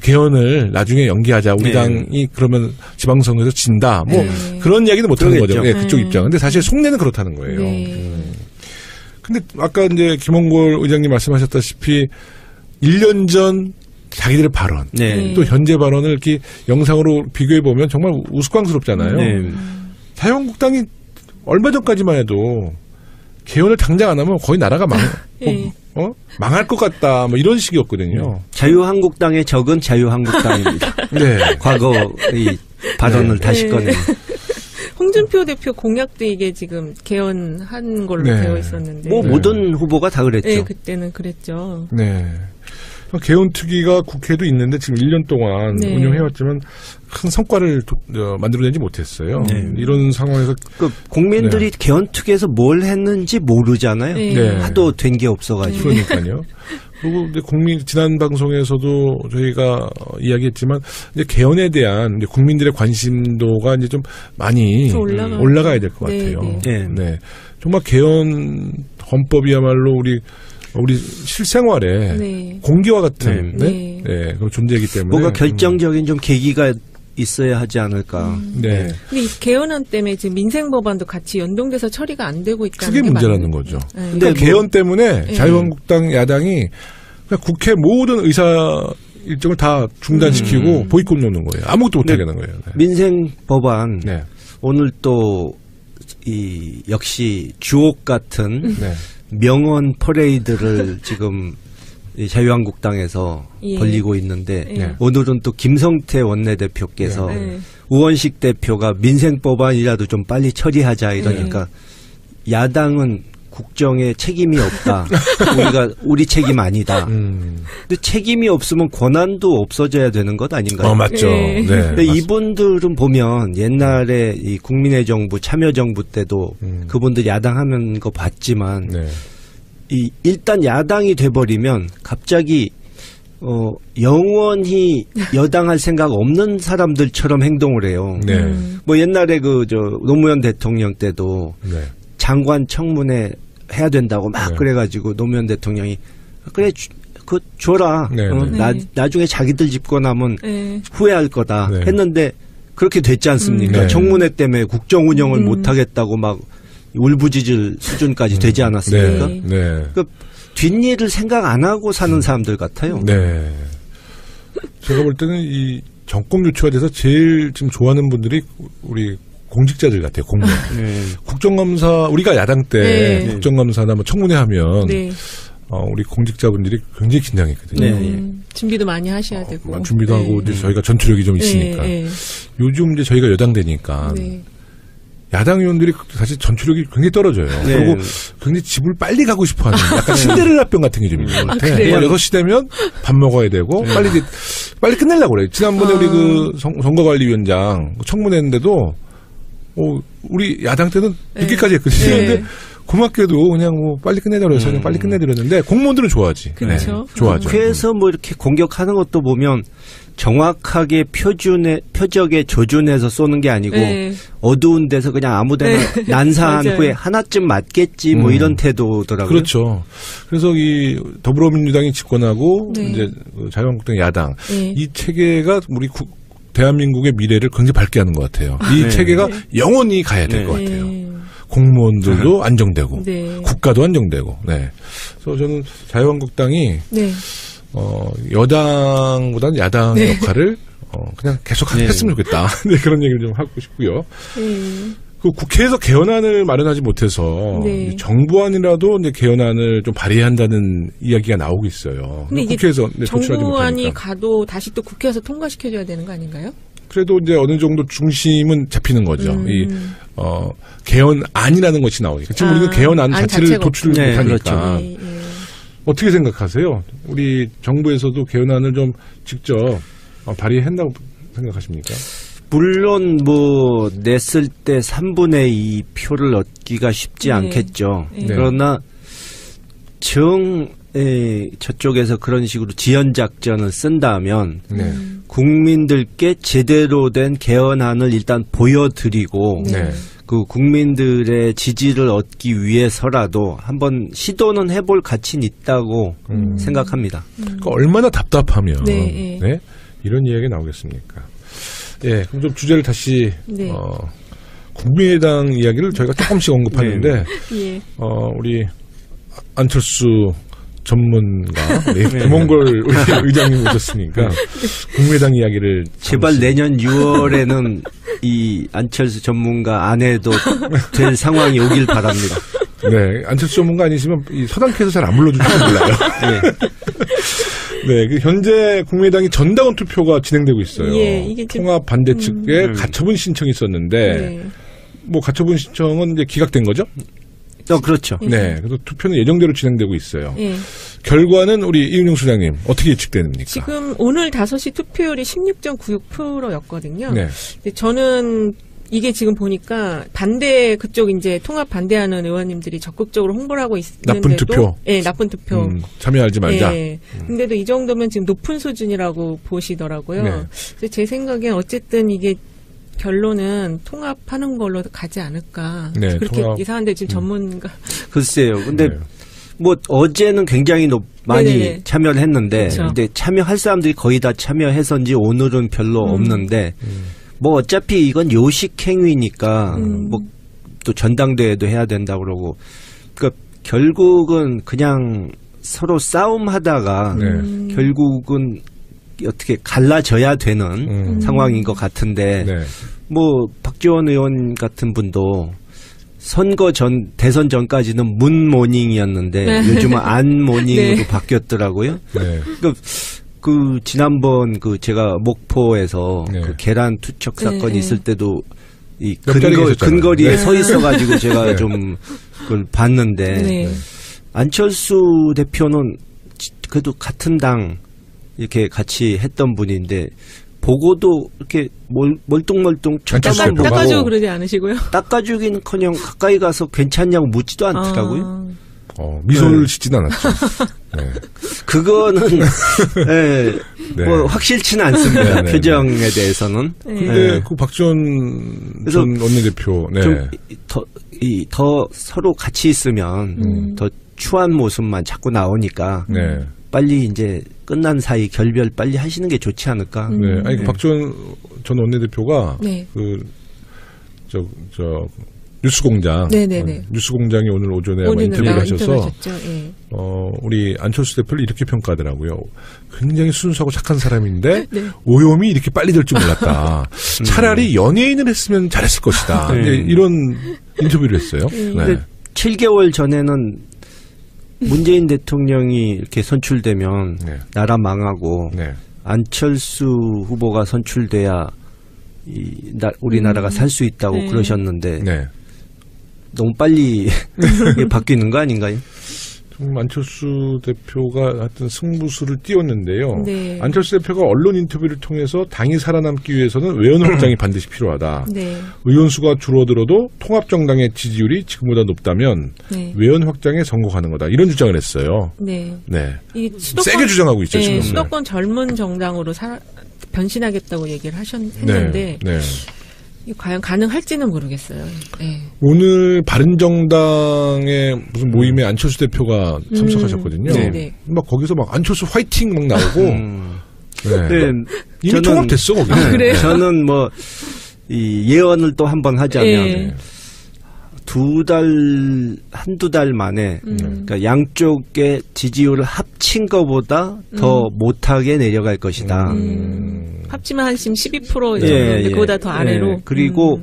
[SPEAKER 1] 개헌을 나중에 연기하자. 우리
[SPEAKER 3] 네.
[SPEAKER 1] 당이 그러면 지방선거에서 진다. 뭐
[SPEAKER 2] 네.
[SPEAKER 1] 그런 이야기도 못 하는 거죠.
[SPEAKER 3] 그러겠죠.
[SPEAKER 1] 네, 그쪽 입장. 근데 사실 속내는 그렇다는 거예요.
[SPEAKER 2] 네.
[SPEAKER 1] 근데 아까 이제 김홍걸 의장님 말씀하셨다시피 1년 전 자기들의 발언,
[SPEAKER 3] 네.
[SPEAKER 1] 또 현재 발언을 이렇게 영상으로 비교해 보면 정말 우스꽝스럽잖아요.
[SPEAKER 3] 네.
[SPEAKER 1] 자유한국당이 얼마 전까지만 해도 개헌을 당장 안 하면 거의 나라가
[SPEAKER 2] 예.
[SPEAKER 1] 망할 것 같다, 뭐 이런 식이었거든요.
[SPEAKER 3] 자유한국당의 적은 자유한국당입니다.
[SPEAKER 1] 네.
[SPEAKER 3] 과거 이 발언을
[SPEAKER 1] 네.
[SPEAKER 3] 다시
[SPEAKER 2] 네.
[SPEAKER 3] 꺼내면.
[SPEAKER 2] 홍준표 대표 공약도 이게 지금 개헌한 걸로
[SPEAKER 1] 네.
[SPEAKER 2] 되어 있었는데.
[SPEAKER 3] 뭐
[SPEAKER 1] 네.
[SPEAKER 3] 모든 후보가 다 그랬죠.
[SPEAKER 2] 네, 그때는 그랬죠.
[SPEAKER 1] 네. 개헌특위가 국회도 있는데 지금 1년 동안
[SPEAKER 2] 네.
[SPEAKER 1] 운영해왔지만 큰 성과를 만들어내지 못했어요.
[SPEAKER 3] 네.
[SPEAKER 1] 이런 상황에서
[SPEAKER 3] 그 국민들이 개헌특위에서 뭘 했는지 모르잖아요.
[SPEAKER 2] 네.
[SPEAKER 1] 네.
[SPEAKER 3] 하도 된 게 없어가지고.
[SPEAKER 1] 그러니까요. 그리고 이제 지난 방송에서도 저희가 이야기했지만 이제 개헌에 대한 이제 국민들의 관심도가 이제 좀 많이
[SPEAKER 2] 좀
[SPEAKER 1] 올라가야 될 것
[SPEAKER 2] 네,
[SPEAKER 1] 같아요.
[SPEAKER 3] 네.
[SPEAKER 1] 네. 정말 개헌 헌법이야말로 우리 실생활에
[SPEAKER 2] 네.
[SPEAKER 1] 공기와 같은
[SPEAKER 2] 네.
[SPEAKER 1] 그런 존재이기 때문에
[SPEAKER 3] 뭔가 결정적인 좀 계기가 있어야 하지 않을까.
[SPEAKER 1] 네.
[SPEAKER 2] 근데 이 개헌안 때문에 지금 민생 법안도 같이 연동돼서 처리가 안 되고 있다는
[SPEAKER 1] 크게
[SPEAKER 2] 게
[SPEAKER 1] 문제라는
[SPEAKER 2] 맞나요?
[SPEAKER 1] 거죠.
[SPEAKER 2] 네.
[SPEAKER 3] 근데
[SPEAKER 1] 그러니까 개헌 때문에
[SPEAKER 2] 네.
[SPEAKER 1] 자유한국당 야당이 그냥 국회 모든 의사 일정을 다 중단시키고 보이콧 놓는 거예요. 아무것도 못하게 하는 거예요. 네.
[SPEAKER 3] 민생 법안
[SPEAKER 1] 네.
[SPEAKER 3] 오늘 또 이 역시 주옥 같은
[SPEAKER 1] 네.
[SPEAKER 3] 명언 퍼레이드를 지금 이 자유한국당에서
[SPEAKER 2] 예.
[SPEAKER 3] 벌리고 있는데
[SPEAKER 2] 네.
[SPEAKER 3] 오늘은 또 김성태 원내대표께서
[SPEAKER 2] 네.
[SPEAKER 3] 우원식 대표가 민생 법안이라도 좀 빨리 처리하자 이러니까 야당은 국정에 책임이 없다. 우리 책임 아니다. 근데 책임이 없으면 권한도 없어져야 되는 것 아닌가요?
[SPEAKER 1] 맞죠.
[SPEAKER 2] 네.
[SPEAKER 1] 네.
[SPEAKER 3] 근데 이분들은 보면 옛날에 이 국민의 정부, 참여정부 때도 그분들 야당 하는 거 봤지만
[SPEAKER 1] 네.
[SPEAKER 3] 일단 야당이 돼버리면 갑자기 영원히 여당할 생각 없는 사람들처럼 행동을 해요.
[SPEAKER 1] 네.
[SPEAKER 3] 뭐 옛날에 노무현 대통령 때도
[SPEAKER 1] 네.
[SPEAKER 3] 장관 청문회 해야 된다고 막 그래가지고 노무현 대통령이 그래 그거 줘라. 나중에 자기들 집권 하면 후회할 거다 했는데 그렇게 됐지 않습니까? 청문회 때문에 국정 운영을 못하겠다고 막 울부짖을 수준까지 되지 않았습니까? 그러니까 뒷일을 생각 안 하고 사는 사람들 같아요.
[SPEAKER 1] 네. 제가 볼 때는 이 정권 교체가 돼서 제일 지금 좋아하는 분들이 우리 공직자들 같아요. 공무원. 국정감사 우리가 야당 때 국정감사나 뭐 청문회 하면 우리 공직자분들이 굉장히 긴장했거든요.
[SPEAKER 2] 준비도 많이 하셔야 되고.
[SPEAKER 1] 준비도 하고 이제 저희가 전투력이 좀 있으니까. 요즘 이제 저희가 여당 되니까 야당 의원들이 사실 전투력이 굉장히 떨어져요. 그리고 굉장히 집을 빨리 가고 싶어하는 약간 신데렐라병 같은 게 좀 있는 것 같아요. 6시 되면 밥 먹어야 되고 빨리 끝내려고 그래요. 지난번에 우리 그 선거관리위원장 청문회 했는데도 우리 야당 때는 늦게까지 했거든요. 근데 고맙게도 그냥 뭐 빨리 끝내자고 해서 그냥 빨리 끝내드렸는데 공무원들은 좋아하지.
[SPEAKER 2] 그렇죠.
[SPEAKER 1] 좋아하죠.
[SPEAKER 3] 국회에서 뭐 이렇게 공격하는 것도 보면 정확하게 표적에 조준해서 쏘는 게 아니고 어두운 데서 그냥 아무데나 난사한 후에 하나쯤 맞겠지 뭐 이런 태도더라고요.
[SPEAKER 1] 그렇죠. 그래서 이 더불어민주당이 집권하고 이제 자유한국당 야당 이 체계가 우리 대한민국의 미래를 굉장히 밝게 하는 것 같아요. 이 체계가 영원히 가야 될 것 같아요. 공무원들도 안정되고 국가도 안정되고. 그래서 저는 자유한국당이 여당보다는 야당의 역할을 그냥 계속 했으면 좋겠다. 그런 얘기를 좀 하고 싶고요. 그 국회에서 개헌안을 마련하지 못해서 정부안이라도 이제 개헌안을 좀 발의해야 한다는 이야기가 나오고 있어요.
[SPEAKER 2] 근데 이게
[SPEAKER 1] 국회에서
[SPEAKER 2] 정부안이 가도 다시 또 국회에서 통과시켜줘야 되는 거 아닌가요?
[SPEAKER 1] 그래도 이제 어느 정도 중심은 잡히는 거죠. 개헌안이라는 것이 나오니까. 지금 우리는 개헌안 자체를 도출을 못하니까. 그렇죠. 어떻게 생각하세요? 우리 정부에서도 개헌안을 좀 직접 발의한다고 생각하십니까?
[SPEAKER 3] 물론 뭐 냈을 때 3분의 2 표를 얻기가 쉽지 않겠죠. 그러나 저쪽에서 그런 식으로 지연작전을 쓴다면 국민들께 제대로 된 개헌안을 일단 보여드리고 그 국민들의 지지를 얻기 위해서라도 한번 시도는 해볼 가치는 있다고 생각합니다.
[SPEAKER 1] 그러니까 얼마나 답답하면 이런 이야기가 나오겠습니까? 그럼 좀 주제를 다시 국민의당 이야기를 저희가 조금씩 언급하는데 우리 안철수 전문가 김홍걸 의장님 오셨으니까 국민의당 이야기를
[SPEAKER 3] 제발 내년 6월에는 이 안철수 전문가 안 해도 될 상황이 오길 바랍니다.
[SPEAKER 1] 안철수 전문가 아니시면 이 서당캐에서 잘 안 불러주실지 몰라요. 현재 국민의당이 전당원 투표가 진행되고 있어요.
[SPEAKER 2] 이게
[SPEAKER 1] 통합 반대 측에 가처분 신청이 있었는데 뭐 가처분 신청은 이제 기각된 거죠?
[SPEAKER 3] 그렇죠.
[SPEAKER 1] 그래서 투표는 예정대로 진행되고 있어요. 결과는 우리 이은영 소장님 어떻게 예측됩니까?
[SPEAKER 2] 지금 오늘 5시 투표율이 16.96%였거든요. 근데 저는 이게 지금 보니까 반대 그쪽 이제 통합 반대하는 의원님들이 적극적으로 홍보를 하고 있는데도
[SPEAKER 1] 나쁜 투표.
[SPEAKER 2] 나쁜 투표.
[SPEAKER 1] 참여하지 말자.
[SPEAKER 2] 근데도 이 정도면 지금 높은 수준이라고 보시더라고요. 그래서 제 생각엔 어쨌든 이게 결론은 통합하는 걸로 가지 않을까. 그렇게 이상한데 지금 전문가.
[SPEAKER 3] 글쎄요. 근데 뭐 어제는 굉장히 많이 참여를 했는데 근데 참여할 사람들이 거의 다 참여해서인지 오늘은 별로 없는데 뭐 어차피 이건 요식 행위니까 뭐 또 전당대회도 해야 된다고 그러고 그러니까 결국은 그냥 서로 싸움하다가 결국은 어떻게 갈라져야 되는 상황인 것 같은데 뭐 박지원 의원 같은 분도 선거 전 대선 전까지는 문모닝이었는데 요즘은 안모닝으로 바뀌었더라고요. 그러니까 그 지난번 그 제가 목포에서 그 계란 투척 사건이 있을 때도 이 근거리에 서 있어가지고 제가 좀 그걸 봤는데 안철수 대표는 그래도 같은 당 이렇게 같이 했던 분인데 보고도 이렇게 멀뚱멀뚱 쳐다만 보고
[SPEAKER 2] 닦아주고 그러지 않으시고요?
[SPEAKER 3] 닦아주기는커녕 가까이 가서 괜찮냐고 묻지도 않더라고요.
[SPEAKER 1] 미소를 짓진 않았죠.
[SPEAKER 3] 그거는 뭐 확실치는 않습니다. 표정에 대해서는.
[SPEAKER 1] 근데 그 박지원 전 원내대표
[SPEAKER 3] 좀 더 더 서로 같이 있으면 더 추한 모습만 자꾸 나오니까
[SPEAKER 1] 네.
[SPEAKER 3] 빨리 이제 끝난 사이 결별 빨리 하시는 게 좋지 않을까.
[SPEAKER 1] 네. 아니, 박지원 전 원내대표가
[SPEAKER 2] 네.
[SPEAKER 1] 뉴스공장.
[SPEAKER 2] 네네네.
[SPEAKER 1] 뉴스공장이 오늘 오전에 인터뷰를 하셔서
[SPEAKER 2] 네.
[SPEAKER 1] 우리 안철수 대표를 이렇게 평가하더라고요. 굉장히 순수하고 착한 사람인데
[SPEAKER 2] 네.
[SPEAKER 1] 오염이 이렇게 빨리 될 줄 몰랐다. 차라리 연예인을 했으면 잘했을 것이다.
[SPEAKER 3] 네.
[SPEAKER 1] 이런 인터뷰를 했어요. 네.
[SPEAKER 3] 7개월 전에는 문재인 대통령이 이렇게 선출되면
[SPEAKER 1] 네.
[SPEAKER 3] 나라 망하고
[SPEAKER 1] 네.
[SPEAKER 3] 안철수 후보가 선출돼야 우리나라가 살 수 있다고
[SPEAKER 2] 네.
[SPEAKER 3] 그러셨는데
[SPEAKER 1] 네.
[SPEAKER 3] 너무 빨리 이게 바뀌는 거 아닌가요?
[SPEAKER 1] 안철수 대표가 하여튼 승부수를 띄웠는데요.
[SPEAKER 2] 네.
[SPEAKER 1] 안철수 대표가 언론 인터뷰를 통해서 당이 살아남기 위해서는 외연 확장이 반드시 필요하다.
[SPEAKER 2] 네.
[SPEAKER 1] 의원 수가 줄어들어도 통합정당의 지지율이 지금보다 높다면
[SPEAKER 2] 네.
[SPEAKER 1] 외연 확장에 성공하는 거다. 이런 주장을 했어요.
[SPEAKER 2] 네.
[SPEAKER 1] 네.
[SPEAKER 2] 이
[SPEAKER 1] 세게 주장하고 있죠,
[SPEAKER 2] 네,
[SPEAKER 1] 지금.
[SPEAKER 2] 수도권 젊은 정당으로 변신하겠다고 얘기를 했는데
[SPEAKER 1] 네.
[SPEAKER 2] 과연 가능할지는 모르겠어요. 네.
[SPEAKER 1] 오늘 바른정당의 무슨 모임에 안철수 대표가 참석하셨거든요.
[SPEAKER 2] 네.
[SPEAKER 1] 막 거기서 막 안철수 화이팅 막 나오고. 네. 이미
[SPEAKER 3] 저는-
[SPEAKER 1] 통합됐어, 거기.
[SPEAKER 2] 아, 그래요?
[SPEAKER 3] 저는 이 예언을 또 한 번 하자면
[SPEAKER 2] 네.
[SPEAKER 3] 한두 달 만에 그러니까 양쪽의 지지율을 합친 것보다 더 못하게 내려갈 것이다.
[SPEAKER 2] 합치면 한 지금 12% 정도
[SPEAKER 3] 예,
[SPEAKER 2] 인데
[SPEAKER 3] 예.
[SPEAKER 2] 그보다 더 아래로.
[SPEAKER 3] 예, 그리고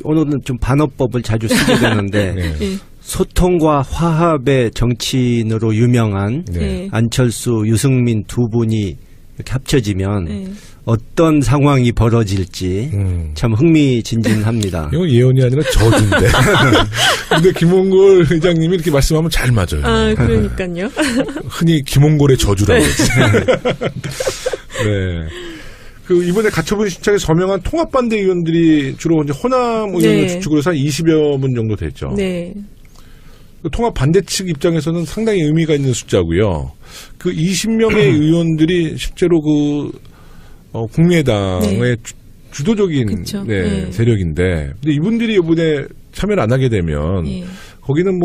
[SPEAKER 3] 오늘은 좀 반어법을 자주 쓰게 되는데
[SPEAKER 1] 네.
[SPEAKER 2] 예.
[SPEAKER 3] 소통과 화합의 정치인으로 유명한
[SPEAKER 2] 네.
[SPEAKER 3] 안철수, 유승민 두 분이 이렇게 합쳐지면
[SPEAKER 2] 네.
[SPEAKER 3] 어떤 상황이 벌어질지 참 흥미진진합니다.
[SPEAKER 1] 이건 예언이 아니라 저주인데. 근데 김홍걸 의장님이 이렇게 말씀하면 잘 맞아요.
[SPEAKER 2] 아, 그러니까요.
[SPEAKER 1] 흔히 김홍걸의 저주라고 그러지. 네. 이번에 가처분 신청에 서명한 통합반대 의원들이 주로 이제 호남 의원을
[SPEAKER 2] 네.
[SPEAKER 1] 주축으로 해서 한 20여 분 정도 됐죠.
[SPEAKER 2] 네.
[SPEAKER 1] 통합 반대 측 입장에서는 상당히 의미가 있는 숫자고요. 그 20명의 의원들이 실제로 국민의당의
[SPEAKER 2] 네.
[SPEAKER 1] 주도적인
[SPEAKER 2] 그쵸.
[SPEAKER 1] 네,
[SPEAKER 2] 네.
[SPEAKER 1] 세력인데, 근데 이분들이 이번에 참여를 안 하게 되면
[SPEAKER 2] 예.
[SPEAKER 1] 거기는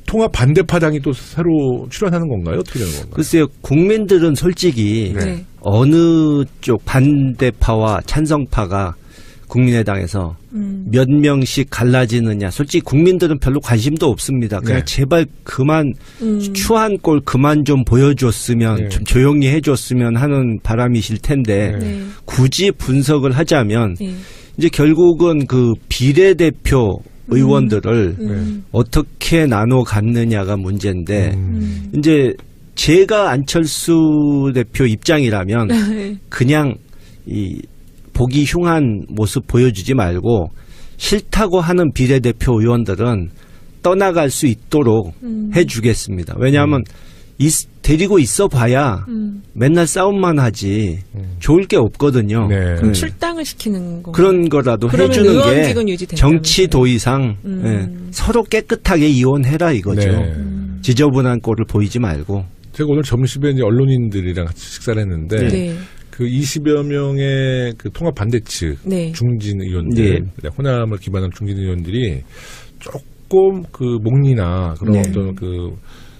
[SPEAKER 1] 통합 반대파당이 또 새로 출연하는 건가요? 어떻게 되는 건가요?
[SPEAKER 3] 글쎄요, 국민들은 솔직히
[SPEAKER 2] 네.
[SPEAKER 3] 어느 쪽 반대파와 찬성파가 국민의당에서 몇 명씩 갈라지느냐. 솔직히 국민들은 별로 관심도 없습니다. 그냥
[SPEAKER 1] 네.
[SPEAKER 3] 제발 그만 추한 꼴 그만 좀 보여줬으면
[SPEAKER 1] 네.
[SPEAKER 3] 좀 조용히 해줬으면 하는 바람이실 텐데
[SPEAKER 2] 네.
[SPEAKER 3] 굳이 분석을 하자면
[SPEAKER 2] 네.
[SPEAKER 3] 이제 결국은 그 비례대표 의원들을 어떻게 나눠 갖느냐가 문제인데 이제 제가 안철수 대표 입장이라면 그냥 보기 흉한 모습 보여주지 말고 싫다고 하는 비례대표 의원들은 떠나갈 수 있도록 해주겠습니다. 왜냐하면 데리고 있어 봐야 맨날 싸움만 하지 좋을 게 없거든요.
[SPEAKER 1] 네.
[SPEAKER 2] 그럼 출당을 시키는 거.
[SPEAKER 3] 그런 거라도
[SPEAKER 2] 그러면
[SPEAKER 3] 해주는
[SPEAKER 2] 의원직은
[SPEAKER 3] 게
[SPEAKER 2] 유지된다면서요?
[SPEAKER 3] 정치 도의상 서로 깨끗하게 이혼해라 이거죠.
[SPEAKER 1] 네.
[SPEAKER 3] 지저분한 꼴을 보이지 말고.
[SPEAKER 1] 제가 오늘 점심에 이제 언론인들이랑 같이 식사를 했는데
[SPEAKER 2] 네.
[SPEAKER 1] 그 20여 명의 그 통합 반대 측
[SPEAKER 2] 네.
[SPEAKER 1] 중진 의원들, 호남을 기반한 중진 의원들이 조금 목리나 그런
[SPEAKER 2] 네.
[SPEAKER 1] 어떤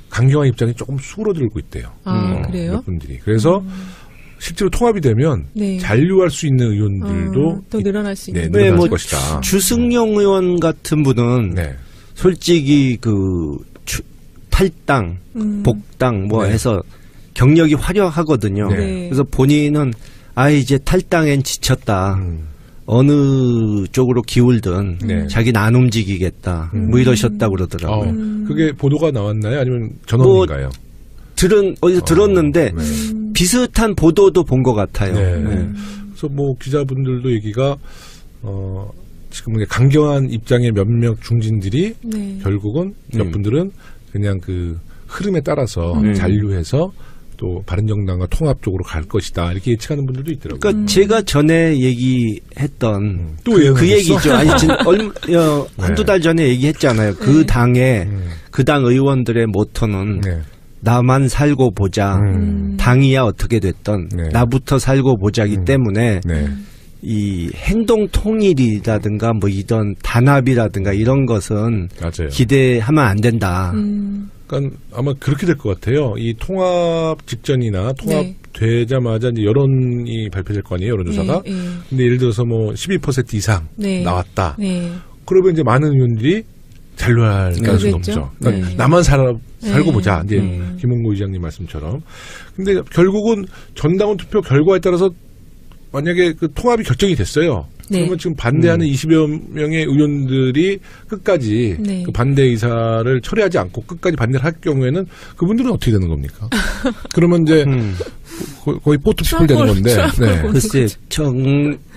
[SPEAKER 1] 강경한 입장이 조금 수그러들고 있대요.
[SPEAKER 2] 아, 그래요?
[SPEAKER 1] 몇 분들이. 그래서 실제로 통합이 되면
[SPEAKER 2] 네.
[SPEAKER 1] 잔류할 수 있는 의원들도
[SPEAKER 2] 더 늘어날 수 있는.
[SPEAKER 1] 늘어날 것이다.
[SPEAKER 3] 주승용 의원 같은 분은
[SPEAKER 1] 네.
[SPEAKER 3] 솔직히 탈당, 복당
[SPEAKER 1] 네.
[SPEAKER 3] 해서 경력이 화려하거든요.
[SPEAKER 2] 네.
[SPEAKER 3] 그래서 본인은 이제 탈당엔 지쳤다. 어느 쪽으로 기울든
[SPEAKER 1] 네.
[SPEAKER 3] 자기는 안 움직이겠다. 이러셨다고 그러더라고요.
[SPEAKER 1] 그게 보도가 나왔나요? 아니면 전원인가요?
[SPEAKER 3] 어디서 들었는데
[SPEAKER 1] 네.
[SPEAKER 3] 비슷한 보도도 본 것 같아요.
[SPEAKER 1] 네.
[SPEAKER 3] 네.
[SPEAKER 1] 그래서 기자분들도 얘기가 지금 강경한 입장의 몇몇 중진들이
[SPEAKER 2] 네.
[SPEAKER 1] 결국은 몇 분들은 그냥 흐름에 따라서 잔류해서 또 바른정당과 통합 쪽으로 갈 것이다 이렇게 예측하는 분들도 있더라고요.
[SPEAKER 3] 그러니까 제가 전에 얘기했던
[SPEAKER 1] 또
[SPEAKER 3] 그 얘기죠. 아니 한두 달 전에 얘기했잖아요. 그 당의 그 당 의원들의 모토는
[SPEAKER 1] 네.
[SPEAKER 3] 나만 살고 보자. 당이야 어떻게 됐던
[SPEAKER 1] 네.
[SPEAKER 3] 나부터 살고 보자기 때문에
[SPEAKER 1] 네.
[SPEAKER 3] 이 행동 통일이라든가 뭐 이런 단합이라든가 이런 것은
[SPEAKER 1] 맞아요.
[SPEAKER 3] 기대하면 안 된다.
[SPEAKER 1] 그러니까 아마 그렇게 될 것 같아요. 이 통합 직전이나 통합되자마자 이제 여론이 발표될 거 아니에요, 여론조사가. 근데 예를 들어서 뭐 12% 이상 나왔다. 그러면 이제 많은 의원들이 잔류할 가능성이 높죠. 그러니까 나만 살고 보자. 이제 김홍구 의장님 말씀처럼. 근데 결국은 전당원 투표 결과에 따라서 만약에 그 통합이 결정이 됐어요. 그러면 지금 반대하는 20여 명의 의원들이 끝까지 그 반대 의사를 철회하지 않고 끝까지 반대를 할 경우에는 그분들은 어떻게 되는 겁니까? 그러면 이제 거의 포트피플 되는 건데.
[SPEAKER 3] 글쎄,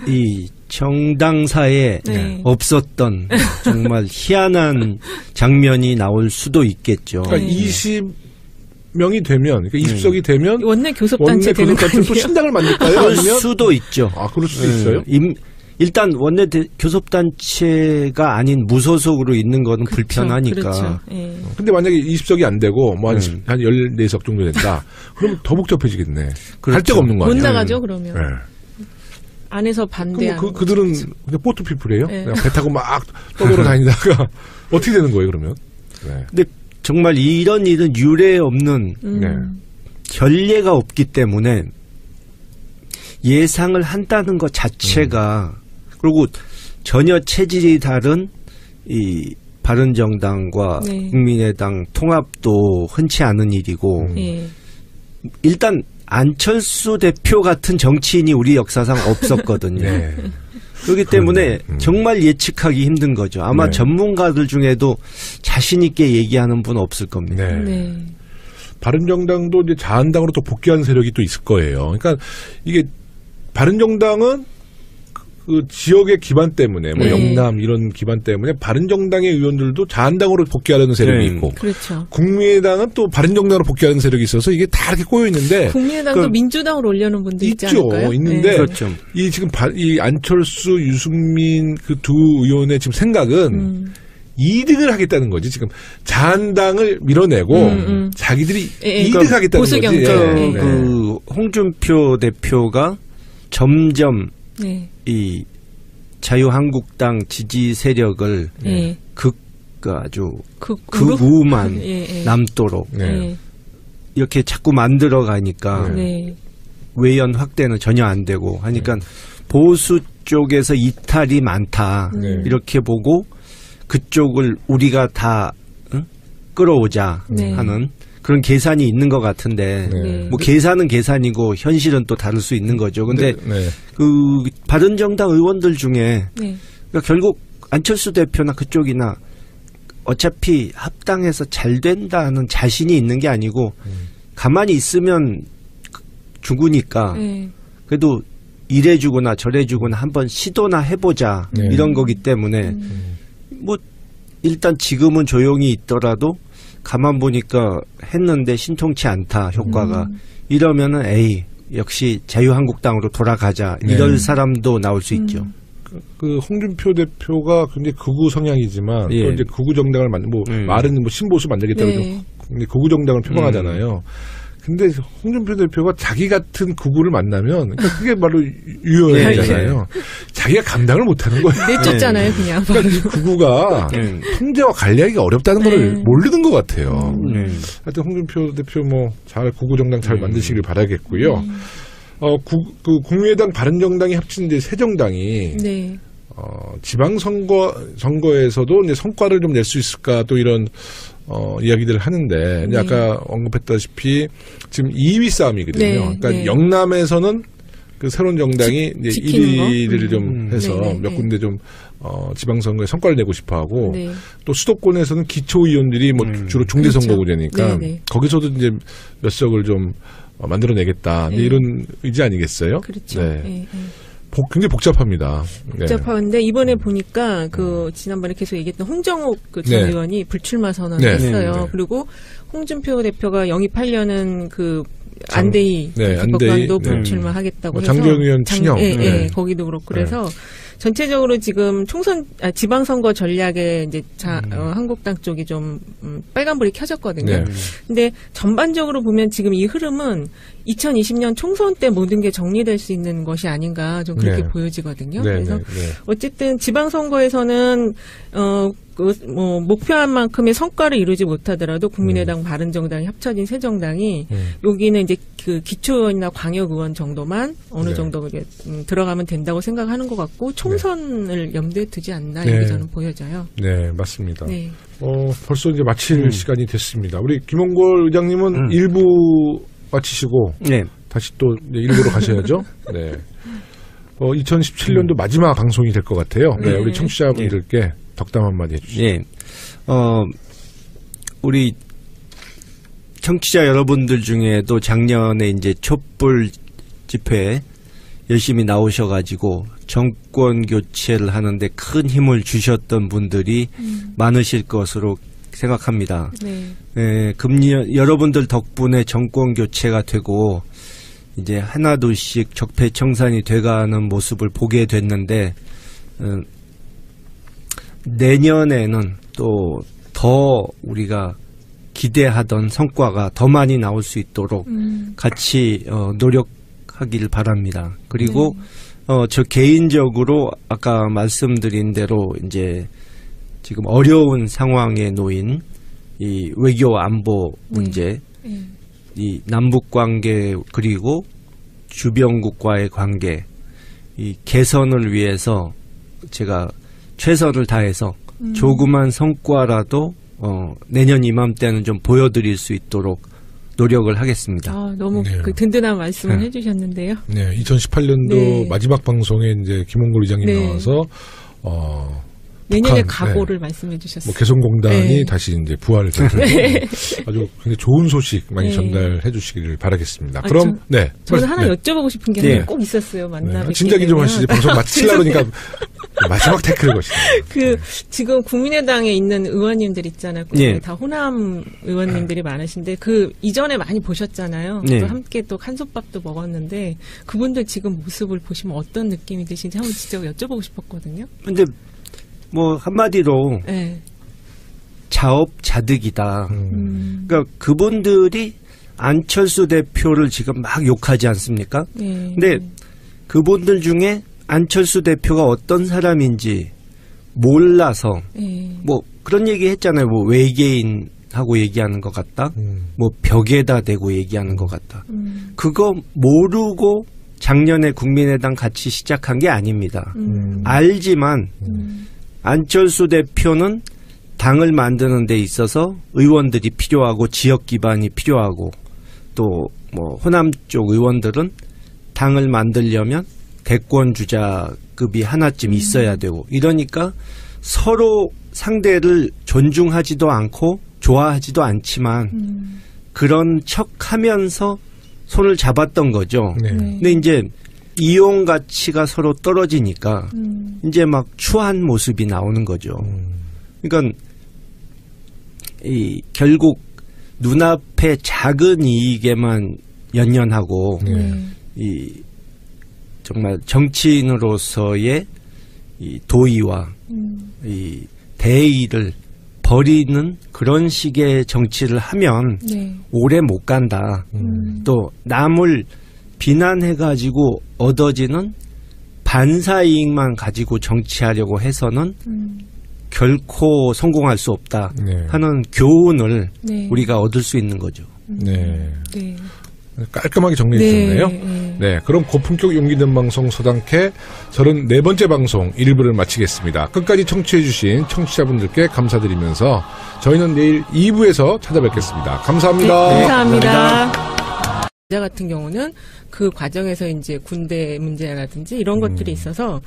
[SPEAKER 3] 이 정당사에 없었던 정말 희한한 장면이 나올 수도 있겠죠.
[SPEAKER 1] 그러니까 20명이 되면, 그러니까 20석이 되면
[SPEAKER 2] 원내 교섭단체 되는 거 아니에요?
[SPEAKER 1] 또 신당을 만들까요?
[SPEAKER 3] 그럴 수도 있죠.
[SPEAKER 1] 아, 그럴 수도 있어요?
[SPEAKER 3] 일단 원내 교섭단체가 아닌 무소속으로 있는 거는 불편하니까.
[SPEAKER 1] 근데 만약에 20석이 안 되고 뭐 한 14석 정도 된다. 그러면 더 복잡해지겠네. 할 데가 없는 거 아니에요?
[SPEAKER 2] 못 나가죠, 그러면. 안에서 반대하는.
[SPEAKER 1] 그들은 그냥 포트피플이에요? 그냥 배 타고 막 떠돌아 다니다가 어떻게 되는 거예요, 그러면?
[SPEAKER 3] 근데 정말 이런 일은 유례 없는 전례가 없기 때문에 예상을 한다는 것 자체가 그리고 전혀 체질이 다른 이 바른정당과 국민의당 통합도 흔치 않은 일이고 일단 안철수 대표 같은 정치인이 우리 역사상 없었거든요. 그렇기 때문에 정말 예측하기 힘든 거죠. 아마 전문가들 중에도 자신 있게 얘기하는 분 없을 겁니다.
[SPEAKER 1] 바른정당도 이제 자한당으로 또 복귀하는 세력이 또 있을 거예요. 그러니까 이게 바른정당은 그 지역의 기반 때문에 뭐 영남 이런 기반 때문에 바른정당의 의원들도 자한당으로 복귀하려는 세력이 있고
[SPEAKER 2] 그렇죠.
[SPEAKER 1] 국민의당은 또 바른정당으로 복귀하는 세력이 있어서 이게 다 이렇게 꼬여 있는데
[SPEAKER 2] 국민의당도 민주당으로 올려는 분도 있지
[SPEAKER 1] 있죠.
[SPEAKER 2] 않을까요?
[SPEAKER 1] 있는데
[SPEAKER 3] 그렇죠.
[SPEAKER 1] 이 지금 이 안철수, 유승민 그 두 의원의 지금 생각은 2등을 하겠다는 거지. 지금 자한당을 밀어내고 자기들이 2등하겠다는 거지.
[SPEAKER 3] 그 홍준표 대표가 점점 이 자유한국당 지지 세력을 아주 극우만 남도록 이렇게 자꾸 만들어 가니까 외연 확대는 전혀 안 되고 하니까 보수 쪽에서 이탈이 많다 이렇게 보고 그쪽을 우리가 다 끌어오자 하는 그런 계산이 있는 것 같은데 뭐 계산은 계산이고 현실은 또 다를 수 있는 거죠. 근데 그 바른정당 의원들 중에 그러니까 결국 안철수 대표나 그쪽이나 어차피 합당해서 잘 된다는 자신이 있는 게 아니고 가만히 있으면 죽으니까 그래도 이래주거나 저래주거나 한번 시도나 해보자 이런 거기 때문에 뭐 일단 지금은 조용히 있더라도 가만 보니까 했는데 신통치 않다 효과가 이러면은 에이 역시 자유한국당으로 돌아가자 이럴 사람도 나올 수 있죠.
[SPEAKER 1] 그 홍준표 대표가 굉장히 극우 성향이지만 또 이제 극우 정당을 말은 뭐 신보수 만들겠다고 근데 극우 정당을 표방하잖아요. 근데 홍준표 대표가 자기 같은 극우를 만나면 그러니까 그게 바로 유효잖아요. 자기가 감당을 못하는 거예요.
[SPEAKER 2] 내쫓잖아요, 그냥.
[SPEAKER 1] 그러니까 이 극우가 통제와 관리하기가 어렵다는 걸 모르는 것 같아요. 하여튼 홍준표 대표 뭐 잘 극우 정당 잘 만드시길 바라겠고요. 그 국민의당 바른정당이 합친 이제 새 정당이 지방선거에서도 이제 성과를 좀 낼 수 있을까 또 이런 이야기들을 하는데 이제 아까 언급했다시피 지금 2위 싸움이거든요. 그러니까 영남에서는 그 새로운 정당이 이제 1위를 좀 해서 몇 군데 좀 지방선거에 성과를 내고 싶어하고 또 수도권에서는 기초의원들이 뭐 주로 중대선거구제니까 거기서도 이제 몇 석을 좀 만들어내겠다 이런 의지 아니겠어요?
[SPEAKER 2] 그렇죠.
[SPEAKER 1] 굉장히 복잡합니다.
[SPEAKER 2] 복잡한데 이번에 보니까 그 지난번에 계속 얘기했던 홍정욱 그 전 의원이 불출마 선언을 했어요. 그리고 홍준표 대표가 영입하려는 그 안대희 대법관도 불출마하겠다고 해서
[SPEAKER 1] 장재영 의원 친형
[SPEAKER 2] 거기도 그렇고 그래서 전체적으로 지금 지방선거 전략에 이제 한국당 쪽이 좀 빨간불이 켜졌거든요.
[SPEAKER 1] 네.
[SPEAKER 2] 근데 전반적으로 보면 지금 이 흐름은 2020년 총선 때 모든 게 정리될 수 있는 것이 아닌가 좀 그렇게
[SPEAKER 1] 네.
[SPEAKER 2] 보여지거든요.
[SPEAKER 1] 네,
[SPEAKER 2] 그래서
[SPEAKER 1] 네, 네.
[SPEAKER 2] 어쨌든 지방선거에서는 목표한 만큼의 성과를 이루지 못하더라도 국민의당, 바른정당이 합쳐진 새 정당이 여기는 이제 그 기초의원이나 광역의원 정도만 어느
[SPEAKER 1] 네.
[SPEAKER 2] 정도 들어가면 된다고 생각하는 것 같고 총선을 염두에 두지 않나
[SPEAKER 1] 네.
[SPEAKER 2] 이렇게 저는 보여져요.
[SPEAKER 1] 네, 맞습니다.
[SPEAKER 2] 네.
[SPEAKER 1] 벌써 이제 마칠 시간이 됐습니다. 우리 김홍걸 의장님은 1부 마치시고
[SPEAKER 3] 네.
[SPEAKER 1] 다시 또 1부로 가셔야죠. 네. 2017년도 마지막 방송이 될 것 같아요. 네, 우리 청취자분들께 덕담 한마디 해주시죠.
[SPEAKER 3] 네. 우리 청취자 여러분들 중에도 작년에 이제 촛불 집회에 열심히 나오셔가지고 정권 교체를 하는데 큰 힘을 주셨던 분들이 많으실 것으로 생각합니다.
[SPEAKER 2] 네.
[SPEAKER 3] 여러분들 덕분에 정권 교체가 되고 이제 하나둘씩 적폐청산이 돼가는 모습을 보게 됐는데 내년에는 또 더 우리가 기대하던 성과가 더 많이 나올 수 있도록 같이 노력하길 바랍니다. 그리고 저 개인적으로 아까 말씀드린 대로 이제 지금 어려운 상황에 놓인 이 외교 안보 문제, 이 남북 관계 그리고 주변국과의 관계 이 개선을 위해서 제가 최선을 다해서 조그만 성과라도 내년 이맘때는 좀 보여드릴 수 있도록 노력을 하겠습니다.
[SPEAKER 2] 너무
[SPEAKER 1] 네.
[SPEAKER 2] 그 든든한 말씀을 해주셨는데요.
[SPEAKER 1] 네, 2018년도
[SPEAKER 2] 네.
[SPEAKER 1] 마지막 방송에 이제 김홍걸 의장님
[SPEAKER 2] 네.
[SPEAKER 1] 나와서
[SPEAKER 2] 내년의
[SPEAKER 1] 북한,
[SPEAKER 2] 각오를 말씀해 주셨어요.
[SPEAKER 1] 개성공단이
[SPEAKER 2] 네.
[SPEAKER 1] 다시 이제 부활을 되고 아주 굉장히 좋은 소식 많이
[SPEAKER 2] 네.
[SPEAKER 1] 전달해 주시기를 바라겠습니다. 그럼
[SPEAKER 2] 저는 하나
[SPEAKER 1] 네.
[SPEAKER 2] 여쭤보고 싶은 게 꼭 있었어요. 만나뵙게
[SPEAKER 1] 진작에 좀
[SPEAKER 2] 되면.
[SPEAKER 1] 하시지 방송 마치려고 그러니까 마지막 태클을 거시네요.
[SPEAKER 2] 지금 국민의당에 있는 의원님들 있잖아요.
[SPEAKER 3] 네.
[SPEAKER 2] 다 호남 의원님들이 많으신데 그 이전에 많이 보셨잖아요.
[SPEAKER 3] 네.
[SPEAKER 2] 또 함께 또 한솥밥도 먹었는데 그분들 지금 모습을 보시면 어떤 느낌이 드신지 한번 진짜 여쭤보고 싶었거든요.
[SPEAKER 3] 근데 뭐 한마디로
[SPEAKER 2] 네.
[SPEAKER 3] 자업자득이다. 그러니까 그분들이 안철수 대표를 지금 막 욕하지 않습니까?
[SPEAKER 2] 네.
[SPEAKER 3] 근데 그분들 중에 안철수 대표가 어떤 사람인지 몰라서
[SPEAKER 2] 네.
[SPEAKER 3] 뭐 그런 얘기 했잖아요. 뭐 외계인하고 얘기하는 것 같다. 뭐 벽에다 대고 얘기하는 것 같다. 그거 모르고 작년에 국민의당 같이 시작한 게 아닙니다. 알지만 안철수 대표는 당을 만드는 데 있어서 의원들이 필요하고 지역 기반이 필요하고 또 뭐 호남 쪽 의원들은 당을 만들려면 대권 주자급이 하나쯤 있어야 되고 이러니까 서로 상대를 존중하지도 않고 좋아하지도 않지만 그런 척하면서 손을 잡았던 거죠.
[SPEAKER 1] 네.
[SPEAKER 3] 근데 이제 이용 가치가 서로 떨어지니까 이제 막 추한 모습이 나오는 거죠. 그러니까 이 결국 눈앞의 작은 이익에만 연연하고 이 정말 정치인으로서의 이 도의와 이 대의를 버리는 그런 식의 정치를 하면 오래 못 간다. 또 남을 비난해가지고 얻어지는 반사이익만 가지고 정치하려고 해서는 결코 성공할 수 없다 하는 교훈을 우리가 얻을 수 있는 거죠.
[SPEAKER 1] 네. 깔끔하게 정리해 주셨네요. 네, 그럼 고품격 용기 있는 방송 서당캐 34번째 방송 1부를 마치겠습니다. 끝까지 청취해 주신 청취자분들께 감사드리면서 저희는 내일 2부에서 찾아뵙겠습니다. 감사합니다.
[SPEAKER 2] 네, 감사합니다. 자 같은 경우는 그 과정에서 이제 군대 문제라든지 이런 것들이 있어서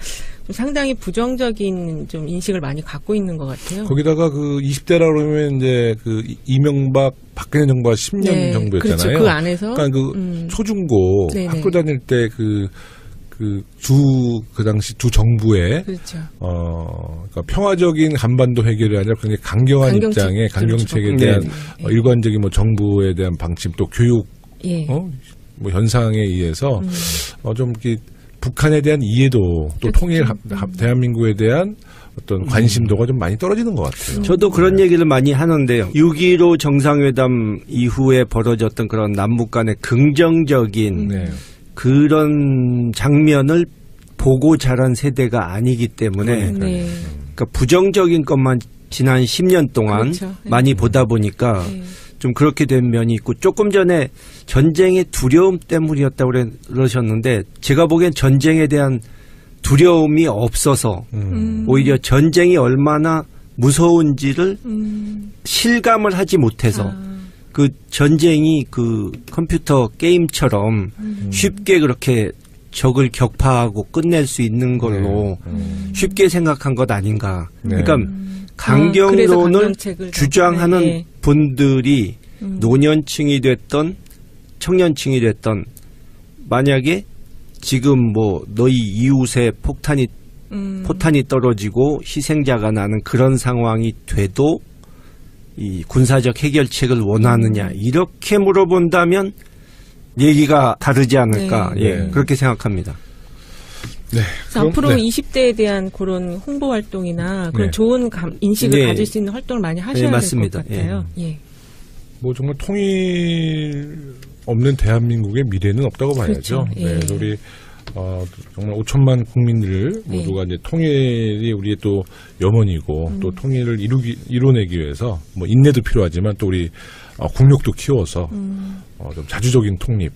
[SPEAKER 2] 좀 상당히 부정적인 좀 인식을 많이 갖고 있는 것 같아요.
[SPEAKER 1] 거기다가 그 20대라 그러면 이제 그 이명박 박근혜 정부가 10년 정도였잖아요.
[SPEAKER 2] 그렇죠. 그 안에서
[SPEAKER 1] 그러니까 그 초중고 학교 다닐 때 그 당시 두 정부의
[SPEAKER 2] 그렇죠.
[SPEAKER 1] 그러니까 평화적인 한반도 해결이 아니라 굉장히 강경한 입장에 강경책에 대한 일관적인 뭐 정부에 대한 방침 또 교육 뭐 현상에 의해서 좀 이렇게 북한에 대한 이해도 또
[SPEAKER 2] 그렇죠.
[SPEAKER 1] 통일 대한민국에 대한 어떤 관심도가 좀 많이 떨어지는 것 같아요.
[SPEAKER 3] 저도 그런 얘기를 많이 하는데요. 6.15 정상회담 이후에 벌어졌던 그런 남북 간의 긍정적인 그런 장면을 보고 자란 세대가 아니기 때문에 그러니까 부정적인 것만 지난 10년 동안
[SPEAKER 2] 그렇죠.
[SPEAKER 3] 많이 보다 보니까 좀 그렇게 된 면이 있고 조금 전에 전쟁의 두려움 때문이었다고 그러셨는데 제가 보기엔 전쟁에 대한 두려움이 없어서 오히려 전쟁이 얼마나 무서운지를 실감을 하지 못해서 그 전쟁이 그 컴퓨터 게임처럼 쉽게 그렇게 적을 격파하고 끝낼 수 있는 걸로 쉽게 생각한 것 아닌가. 그러니까 강경론을 주장하는 분들이 노년층이 됐던 청년층이 됐던 만약에 지금 뭐 너희 이웃에 포탄이 떨어지고 희생자가 나는 그런 상황이 돼도 이 군사적 해결책을 원하느냐 이렇게 물어본다면 얘기가 다르지 않을까 그렇게 생각합니다.
[SPEAKER 1] 네.
[SPEAKER 2] 앞으로 20대에 대한 그런 홍보 활동이나 그런 좋은 인식을 가질 수 있는 활동을 많이 하셔야 될 것 같아요.
[SPEAKER 1] 뭐 정말 통일 없는 대한민국의 미래는 없다고 봐야죠.
[SPEAKER 2] 그렇죠.
[SPEAKER 1] 우리 정말 5천만 국민들 모두가 이제 통일이 우리의 또 염원이고 또 통일을 이뤄내기 위해서 뭐 인내도 필요하지만 또 우리 국력도 키워서 좀 자주적인 통일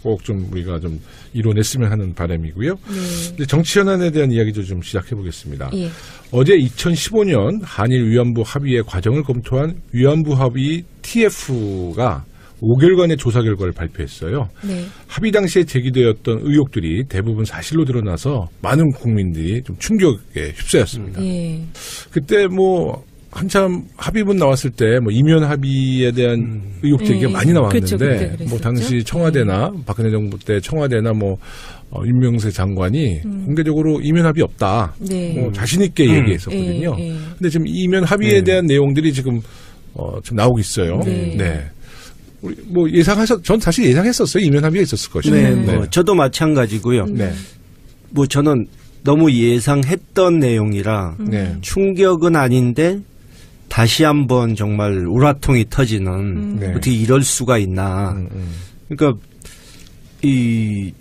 [SPEAKER 1] 꼭 좀 우리가 좀 이뤄냈으면 하는 바람이고요. 정치 현안에 대한 이야기도 좀 시작해 보겠습니다. 어제 2015년 한일 위안부 합의의 과정을 검토한 위안부 합의 TF가 5개월간의 조사 결과를 발표했어요. 합의 당시에 제기되었던 의혹들이 대부분 사실로 드러나서 많은 국민들이 좀 충격에 휩싸였습니다. 그때 뭐 한참 합의문 나왔을 때 뭐 이면 합의에 대한 의혹 제기가 많이 나왔는데 뭐 당시 청와대나 박근혜 정부 때 청와대나 뭐 윤명세 장관이 공개적으로 이면 합의 없다. 뭐 자신 있게 얘기했었거든요. 근데 지금 이면 합의에 대한 내용들이 지금 나오고 있어요. 우리 뭐 전 사실 예상했었어요. 이면 합의가 있었을 것이다.
[SPEAKER 3] 뭐 저도 마찬가지고요. 뭐 저는 너무 예상했던 내용이라 충격은 아닌데 다시 한번 정말 우라통이 터지는 어떻게 이럴 수가 있나. 그러니까 이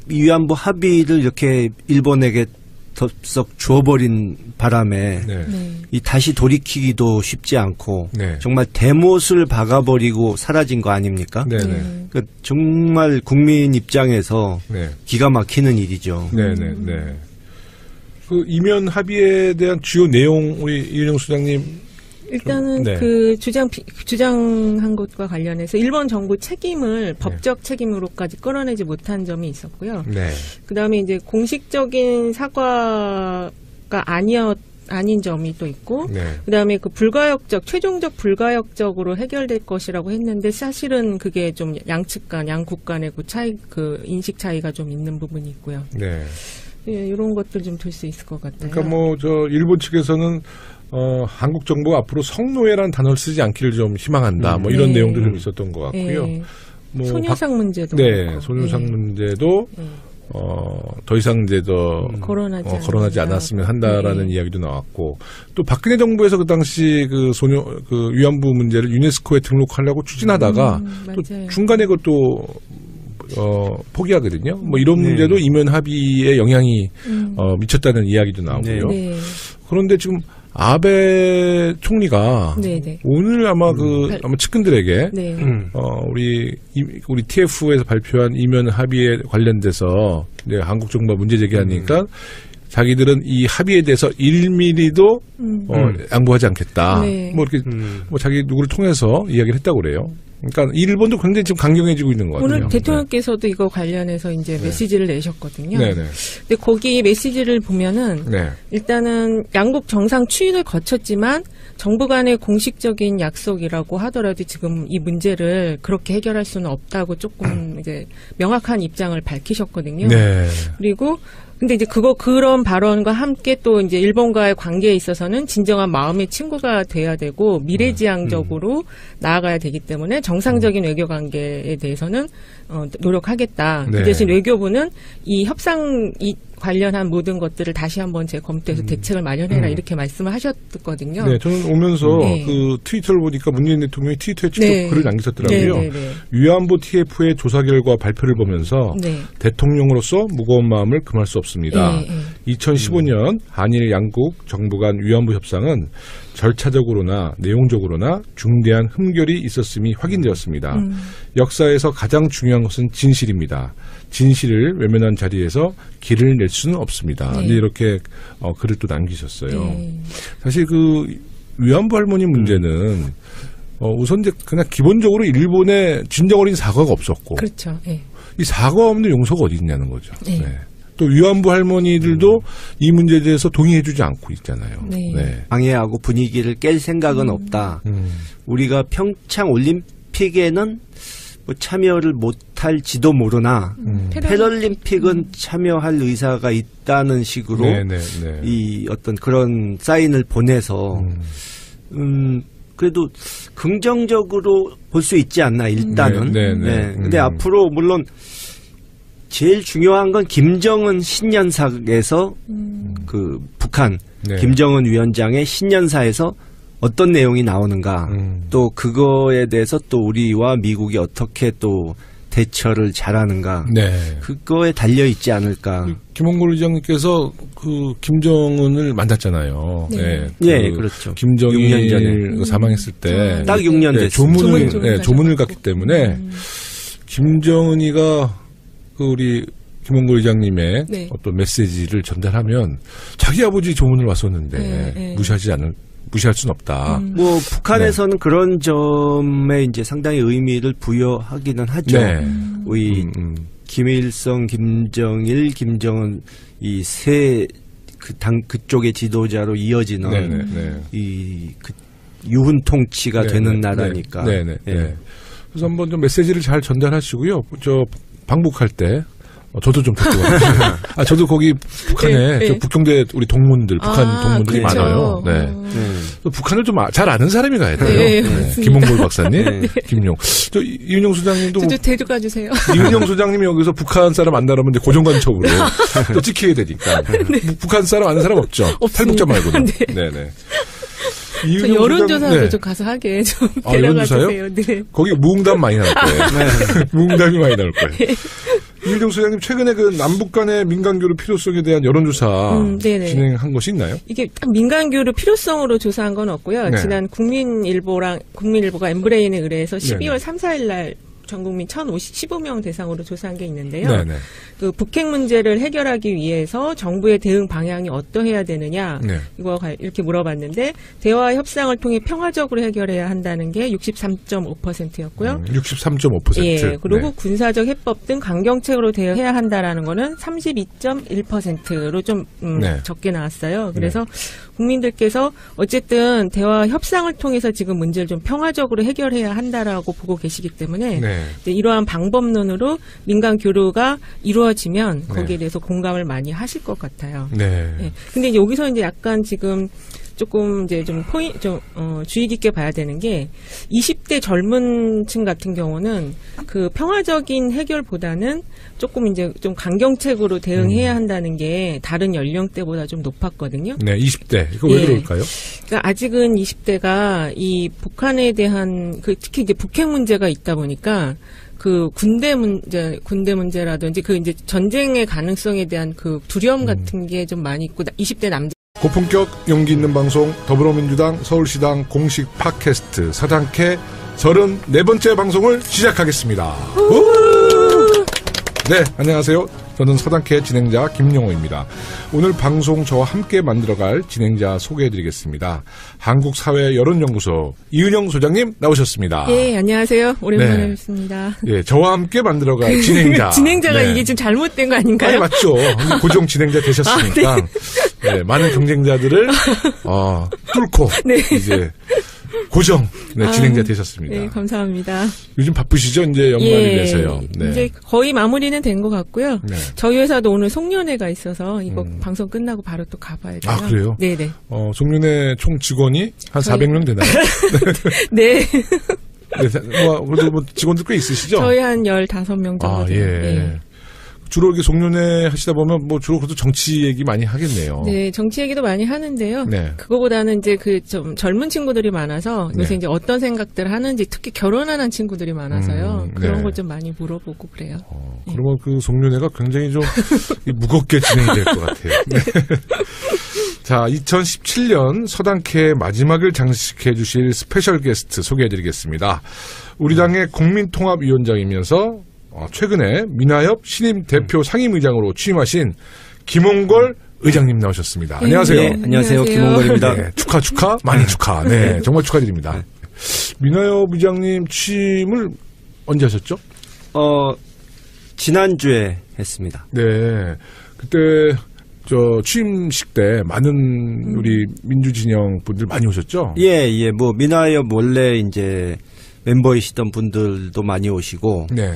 [SPEAKER 3] 위안부 합의를 이렇게 일본에게 덥석 주어버린 바람에 이 다시 돌이키기도 쉽지 않고 정말 대못을 박아버리고 사라진 거 아닙니까? 그러니까 정말 국민 입장에서 기가 막히는 일이죠.
[SPEAKER 1] 그 이면 합의에 대한 주요 내용 우리 이은영 소장님
[SPEAKER 2] 일단은 그 주장한 것과 관련해서 일본 정부 책임을 법적 책임으로까지 끌어내지 못한 점이 있었고요. 그다음에 이제 공식적인 사과가 아닌 점이 또 있고, 그다음에 그 최종적 불가역적으로 해결될 것이라고 했는데 사실은 그게 좀 양국 간의 그 인식 차이가 좀 있는 부분이 있고요. 이런 것들 좀 들 수 있을 것 같아요.
[SPEAKER 1] 그러니까 뭐 일본 측에서는 한국 정부가 앞으로 성노예라는 단어를 쓰지 않기를 좀 희망한다. 뭐 이런 내용들이 좀 있었던 것 같고요.
[SPEAKER 2] 뭐 소녀상 문제도.
[SPEAKER 1] 소녀상 문제도 더 이상 이제 거론하지 않았으면 한다라는 이야기도 나왔고, 또 박근혜 정부에서 그 당시 그 위안부 문제를 유네스코에 등록하려고 추진하다가 또 중간에 그것도 포기하거든요. 뭐 이런 문제도 이면 합의에 영향이 미쳤다는 이야기도 나오고요. 그런데 지금 아베 총리가 오늘 아마 아마 측근들에게 우리 TF에서 발표한 이면 합의에 관련돼서 한국 정부가 문제 제기하니까 자기들은 이 합의에 대해서 1mm도 양보하지 않겠다. 뭐 이렇게 뭐 자기 누구를 통해서 이야기를 했다고 그래요. 그러니까 일본도 굉장히 지금 강경해지고 있는 것 같아요.
[SPEAKER 2] 오늘 대통령께서도 이거 관련해서 이제 메시지를 내셨거든요. 근데 거기 메시지를 보면은 일단은 양국 정상 추인을 거쳤지만 정부 간의 공식적인 약속이라고 하더라도 지금 이 문제를 그렇게 해결할 수는 없다고 조금 이제 명확한 입장을 밝히셨거든요. 그리고 근데 이제 그런 발언과 함께 또 이제 일본과의 관계에 있어서는 진정한 마음의 친구가 돼야 되고 미래지향적으로 나아가야 되기 때문에 정상적인 외교 관계에 대해서는 노력하겠다.
[SPEAKER 1] 네.
[SPEAKER 2] 그 대신 외교부는 이 협상 관련한 모든 것들을 다시 한번 재검토해서 대책을 마련해라 이렇게 말씀을 하셨거든요.
[SPEAKER 1] 네, 저는 오면서 그 트위터를 보니까 문재인 대통령이 트위터에 직접 글을 남기셨더라고요. 위안부 TF의 조사 결과 발표를 보면서 대통령으로서 무거운 마음을 금할 수 없습니다. 2015년 한일 양국 정부 간 위안부 협상은 절차적으로나 내용적으로나 중대한 흠결이 있었음이 확인되었습니다. 역사에서 가장 중요한 것은 진실입니다. 진실을 외면한 자리에서 길을 낼 수는 없습니다. 이렇게 글을 또 남기셨어요. 사실 그 위안부 할머니 문제는 우선 이제 그냥 기본적으로 일본에 진정 어린 사과가 없었고,
[SPEAKER 2] 그렇죠.
[SPEAKER 1] 이 사과 없는 용서가 어디 있냐는 거죠. 또 위안부 할머니들도 이 문제에 대해서 동의해주지 않고 있잖아요.
[SPEAKER 3] 방해하고 분위기를 깰 생각은 없다. 우리가 평창 올림픽에는 뭐 참여를 못할지도 모르나 패럴림픽은 참여할 의사가 있다는 식으로 이 어떤 그런 사인을 보내서 그래도 긍정적으로 볼 수 있지 않나 일단은. 근데 앞으로 물론 제일 중요한 건 김정은 신년사에서 그 북한 김정은 위원장의 신년사에서 어떤 내용이 나오는가 또 그거에 대해서 또 우리와 미국이 어떻게 또 대처를 잘하는가 그거에 달려 있지 않을까.
[SPEAKER 1] 김홍걸 의장님께서 그 김정은을 만났잖아요.
[SPEAKER 3] 그렇죠.
[SPEAKER 1] 김정일
[SPEAKER 3] 6년 전에
[SPEAKER 1] 사망했을 때
[SPEAKER 3] 딱 6년 됐어요.
[SPEAKER 1] 조문을 갔기 때문에 김정은이가 그 우리 김홍걸 의장님의 어떤 메시지를 전달하면 자기 아버지 조문을 왔었는데 무시할 수는 없다.
[SPEAKER 3] 뭐 북한에서는 그런 점에 이제 상당히 의미를 부여하기는 하죠. 우리 김일성, 김정일, 김정은 이 세 그쪽의 지도자로 이어지는 그 유훈 통치가 되는 나라니까.
[SPEAKER 1] 그래서 한번 좀 메시지를 잘 전달하시고요. 저 방북할 때. 저도 좀 듣고 저도 거기 북한에 저 북경대 우리 동문들, 북한 동문들이 많아요. 북한을 좀 잘 아는 사람이 가야 돼요. 김홍걸 박사님, 김용. 저 이윤영 소장님도
[SPEAKER 2] 저 데려가 주세요.
[SPEAKER 1] 이윤영 소장님이 여기서 북한 사람 안 나라면 이제 고정관첩으로 또 찍히게 되니까. 북한 사람 아는 사람 없죠. 탈북자 말고는.
[SPEAKER 2] 저 여론조사도 좀 가서 하게 좀 데려가 주세요.
[SPEAKER 1] 거기 무응답 많이 나올 거예요. 무응답이 많이 나올 거예요. 이윤정 소장님 최근에 그 남북 간의 민간교류 필요성에 대한 여론조사 진행한 것이 있나요? 이게
[SPEAKER 2] 딱 민간교류 필요성으로 조사한 건 없고요. 지난 국민일보가 엠브레인에 의뢰해서 12월 3, 4일 날 전 국민 1,015명 대상으로 조사한 게 있는데요. 그 북핵 문제를 해결하기 위해서 정부의 대응 방향이 어떠해야 되느냐 이거 이렇게 물어봤는데 대화 협상을 통해 평화적으로 해결해야 한다는 게 63.5%였고요.
[SPEAKER 1] 63.5%.
[SPEAKER 2] 그리고 군사적 해법 등 강경책으로 대응해야 한다라는 거는 32.1%로 좀 적게 나왔어요. 그래서 국민들께서 어쨌든 대화 협상을 통해서 지금 문제를 좀 평화적으로 해결해야 한다라고 보고 계시기 때문에 이러한 방법론으로 민간 교류가 이루어지면 거기에 대해서 공감을 많이 하실 것 같아요. 근데 여기서 이제 약간 지금 조금 이제 좀 주의 깊게 봐야 되는 게 20대 젊은 층 같은 경우는 그 평화적인 해결보다는 조금 이제 좀 강경책으로 대응해야 한다는 게 다른 연령대보다 좀 높았거든요.
[SPEAKER 1] 20대. 이거 왜 그럴까요?
[SPEAKER 2] 그러니까 아직은 20대가 이 북한에 대한 특히 이제 북핵 문제가 있다 보니까 그 군대 문제라든지 그 이제 전쟁의 가능성에 대한 그 두려움 같은 게 좀 많이 있고 20대 남자
[SPEAKER 1] 고품격 용기 있는 방송 더불어민주당 서울시당 공식 팟캐스트 서당캐 34번째 방송을 시작하겠습니다. 안녕하세요. 저는 서당캐 진행자 김용호입니다. 오늘 방송 저와 함께 만들어갈 진행자 소개해드리겠습니다. 한국사회여론연구소 이은영 소장님 나오셨습니다.
[SPEAKER 2] 안녕하세요. 오랜만에 뵙습니다.
[SPEAKER 1] 저와 함께 만들어갈 진행자.
[SPEAKER 2] 진행자가 이게 좀 잘못된 거 아닌가요?
[SPEAKER 1] 맞죠. 고정 진행자 되셨으니까 많은 경쟁자들을 뚫고 이제 고정 진행자 되셨습니다.
[SPEAKER 2] 네, 감사합니다.
[SPEAKER 1] 요즘 바쁘시죠? 이제 연말이라서요. 네.
[SPEAKER 2] 이제 거의 마무리는 된 것 같고요. 네. 저희 회사도 오늘 송년회가 있어서 이거 방송 끝나고 바로 또 가봐야 돼요.
[SPEAKER 1] 아, 그래요?
[SPEAKER 2] 네네.
[SPEAKER 1] 송년회 총 직원이 한 400명 되나요?
[SPEAKER 2] 네.
[SPEAKER 1] 네, 그래도 뭐 직원들 꽤 있으시죠?
[SPEAKER 2] 저희 한 15명 정도.
[SPEAKER 1] 아, 예. 네. 주로 이렇게 송년회 하시다 보면 뭐 주로 그래도 정치 얘기 많이 하겠네요.
[SPEAKER 2] 네, 정치 얘기도 많이 하는데요.
[SPEAKER 1] 네.
[SPEAKER 2] 그거보다는 이제 그 좀 젊은 친구들이 많아서 요새
[SPEAKER 1] 네.
[SPEAKER 2] 이제 어떤 생각들을 하는지 특히 결혼하는 친구들이 많아서요. 그런
[SPEAKER 1] 네.
[SPEAKER 2] 걸 좀 많이 물어보고 그래요.
[SPEAKER 1] 그러면 그 송년회가 굉장히 좀 무겁게 진행이 될 것 같아요. 네. 자, 2017년 서당캐의 마지막을 장식해 주실 스페셜 게스트 소개해드리겠습니다. 우리 당의 국민통합위원장이면서 최근에 민화협 신임 대표 상임의장으로 취임하신 김홍걸 의장님 나오셨습니다.
[SPEAKER 2] 네,
[SPEAKER 1] 안녕하세요.
[SPEAKER 3] 네, 안녕하세요. 김홍걸입니다.
[SPEAKER 1] 네, 축하, 많이 축하. 네, 정말 축하드립니다. 민화협 의장님 취임을 언제 하셨죠?
[SPEAKER 3] 지난주에 했습니다.
[SPEAKER 1] 네, 그때 취임식 때 많은 우리 민주진영 분들 많이 오셨죠?
[SPEAKER 3] 예, 뭐 민화협 원래 이제 멤버이시던 분들도 많이 오시고. 네.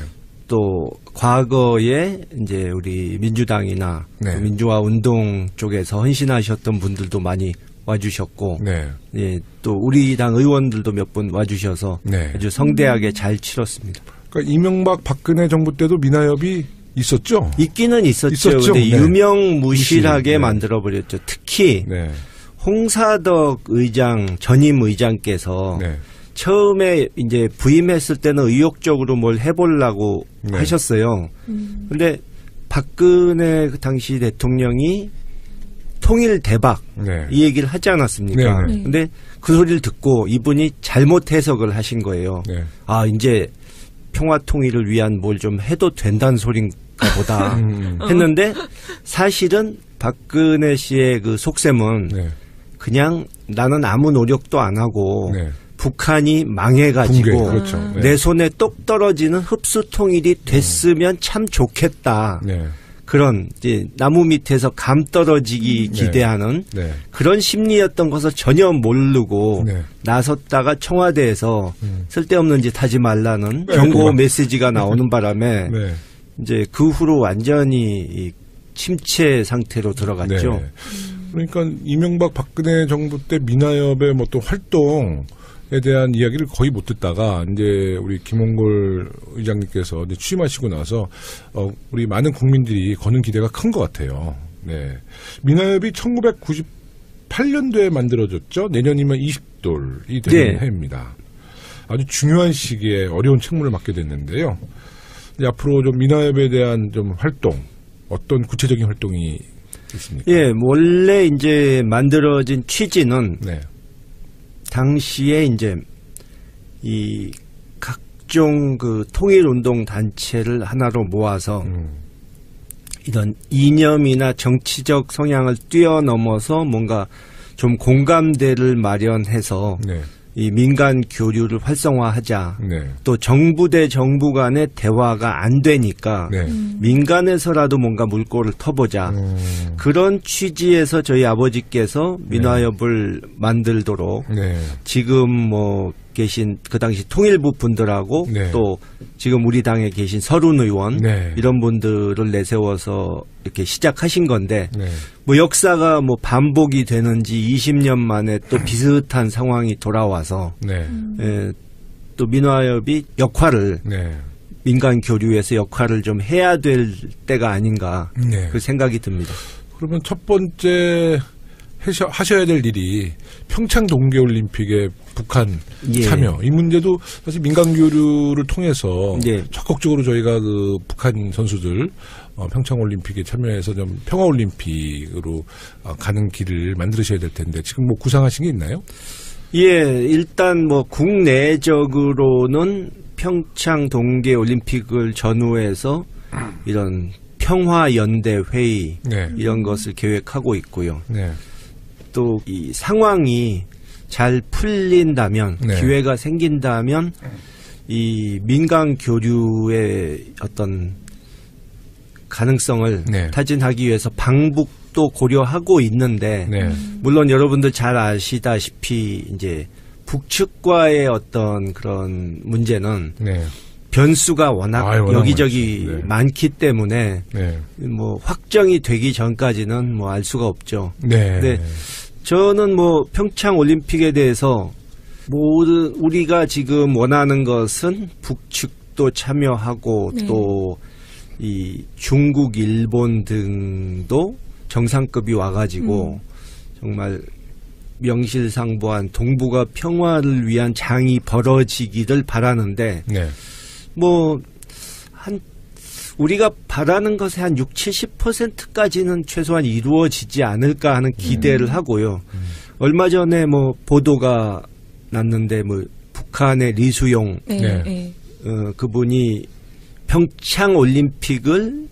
[SPEAKER 3] 또 과거에 이제 우리 민주당이나
[SPEAKER 1] 네.
[SPEAKER 3] 민주화 운동 쪽에서 헌신하셨던 분들도 많이 와주셨고,
[SPEAKER 1] 네.
[SPEAKER 3] 예, 또 우리 당 의원들도 몇 분 와주셔서
[SPEAKER 1] 네.
[SPEAKER 3] 아주 성대하게 잘 치렀습니다.
[SPEAKER 1] 그러니까 이명박 박근혜 정부 때도 민화협이 있었죠?
[SPEAKER 3] 있기는 있었죠. 근데
[SPEAKER 1] 네.
[SPEAKER 3] 유명무실하게
[SPEAKER 1] 네.
[SPEAKER 3] 만들어버렸죠. 특히
[SPEAKER 1] 네.
[SPEAKER 3] 홍사덕 의장 전임 의장께서.
[SPEAKER 1] 네.
[SPEAKER 3] 처음에 이제 부임했을 때는 의욕적으로 뭘 해보려고
[SPEAKER 1] 네.
[SPEAKER 3] 하셨어요. 근데 박근혜 당시 대통령이 통일 대박
[SPEAKER 1] 네.
[SPEAKER 3] 이 얘기를 하지 않았습니까?
[SPEAKER 1] 네.
[SPEAKER 3] 근데 그 소리를 듣고 이분이 잘못 해석을 하신 거예요.
[SPEAKER 1] 네.
[SPEAKER 3] 아, 이제 평화 통일을 위한 뭘 좀 해도 된다는 소린가 보다 했는데 사실은 박근혜 씨의 그 속셈은
[SPEAKER 1] 네.
[SPEAKER 3] 그냥 나는 아무 노력도 안 하고
[SPEAKER 1] 네.
[SPEAKER 3] 북한이 망해가지고
[SPEAKER 1] 그렇죠. 네.
[SPEAKER 3] 내 손에 똑 떨어지는 흡수 통일이 됐으면 참 좋겠다.
[SPEAKER 1] 네.
[SPEAKER 3] 그런 이제 나무 밑에서 감 떨어지기 기대하는
[SPEAKER 1] 네.
[SPEAKER 3] 그런 심리였던 것을 전혀 모르고
[SPEAKER 1] 네.
[SPEAKER 3] 나섰다가 청와대에서 쓸데없는 짓 하지 말라는 경고 메시지가 나오는 바람에
[SPEAKER 1] 네.
[SPEAKER 3] 이제 그 후로 완전히 침체 상태로 들어갔죠.
[SPEAKER 1] 네. 그러니까 이명박 박근혜 정부 때 민화협의 뭐 또 활동에 대한 이야기를 거의 못 듣다가 이제 우리 김홍걸 의장님께서 이제 취임하시고 나서 우리 많은 국민들이 거는 기대가 큰 것 같아요. 네. 민화협이 1998년도에 만들어졌죠. 내년이면 20돌이 되는
[SPEAKER 3] 네.
[SPEAKER 1] 해입니다. 아주 중요한 시기에 어려운 책무를 맡게 됐는데요. 이제 앞으로 좀 민화협에 대한 좀 활동, 어떤 구체적인 활동이 있습니까?
[SPEAKER 3] 예, 원래 이제 만들어진 취지는
[SPEAKER 1] 네.
[SPEAKER 3] 당시에 이제 이 각종 그 통일운동 단체를 하나로 모아서 이런 이념이나 정치적 성향을 뛰어넘어서 뭔가 좀 공감대를 마련해서
[SPEAKER 1] 네.
[SPEAKER 3] 이 민간 교류를 활성화하자.
[SPEAKER 1] 네.
[SPEAKER 3] 또 정부 대 정부 간의 대화가 안 되니까
[SPEAKER 1] 네.
[SPEAKER 3] 민간에서라도 뭔가 물꼬를 터보자. 그런 취지에서 저희 아버지께서 민화협을 만들도록
[SPEAKER 1] 네.
[SPEAKER 3] 지금 뭐 계신 그 당시 통일부 분들하고
[SPEAKER 1] 네.
[SPEAKER 3] 또 지금 우리 당에 계신 서른 의원
[SPEAKER 1] 네.
[SPEAKER 3] 이런 분들을 내세워서 이렇게 시작하신 건데
[SPEAKER 1] 네.
[SPEAKER 3] 뭐 역사가 뭐 반복이 되는지 20년 만에 또 비슷한 상황이 돌아와서
[SPEAKER 1] 네.
[SPEAKER 3] 또 민화협이 역할을
[SPEAKER 1] 네.
[SPEAKER 3] 민간 교류에서 역할을 좀 해야 될 때가 아닌가
[SPEAKER 1] 네.
[SPEAKER 3] 그 생각이 듭니다.
[SPEAKER 1] 그러면 첫 번째 하셔야 될 일이 평창 동계올림픽의 북한
[SPEAKER 3] 예.
[SPEAKER 1] 참여. 이 문제도 사실 민간 교류를 통해서
[SPEAKER 3] 예.
[SPEAKER 1] 적극적으로 저희가 그 북한 선수들 평창 올림픽에 참여해서 좀 평화 올림픽으로 가는 길을 만드셔야 될 텐데 지금 뭐 구상하신 게 있나요?
[SPEAKER 3] 예, 일단 뭐 국내적으로는 평창 동계올림픽을 전후해서 이런 평화연대 회의
[SPEAKER 1] 네.
[SPEAKER 3] 이런 것을 계획하고 있고요.
[SPEAKER 1] 네.
[SPEAKER 3] 또 이 상황이 잘 풀린다면
[SPEAKER 1] 네.
[SPEAKER 3] 기회가 생긴다면 이 민간 교류의 어떤 가능성을
[SPEAKER 1] 네.
[SPEAKER 3] 타진하기 위해서 방북도 고려하고 있는데
[SPEAKER 1] 네.
[SPEAKER 3] 물론 여러분들 잘 아시다시피 이제 북측과의 어떤 그런 문제는
[SPEAKER 1] 네.
[SPEAKER 3] 변수가 워낙 여기저기
[SPEAKER 1] 네.
[SPEAKER 3] 많기 때문에
[SPEAKER 1] 네.
[SPEAKER 3] 뭐 확정이 되기 전까지는 뭐 알 수가 없죠.
[SPEAKER 1] 네.
[SPEAKER 3] 근데 저는 뭐 평창 올림픽에 대해서 모든 우리가 지금 원하는 것은 북측도 참여하고
[SPEAKER 2] 네.
[SPEAKER 3] 또 이 중국, 일본 등도 정상급이 와가지고 정말 명실상부한 동북아 평화를 위한 장이 벌어지기를 바라는데
[SPEAKER 1] 네.
[SPEAKER 3] 뭐 한 우리가 바라는 것의 한 60-70%까지는 최소한 이루어지지 않을까 하는 기대를 하고요. 얼마 전에 뭐 보도가 났는데 뭐 북한의 리수용
[SPEAKER 2] 네.
[SPEAKER 1] 네.
[SPEAKER 2] 네.
[SPEAKER 3] 그분이 평창 올림픽을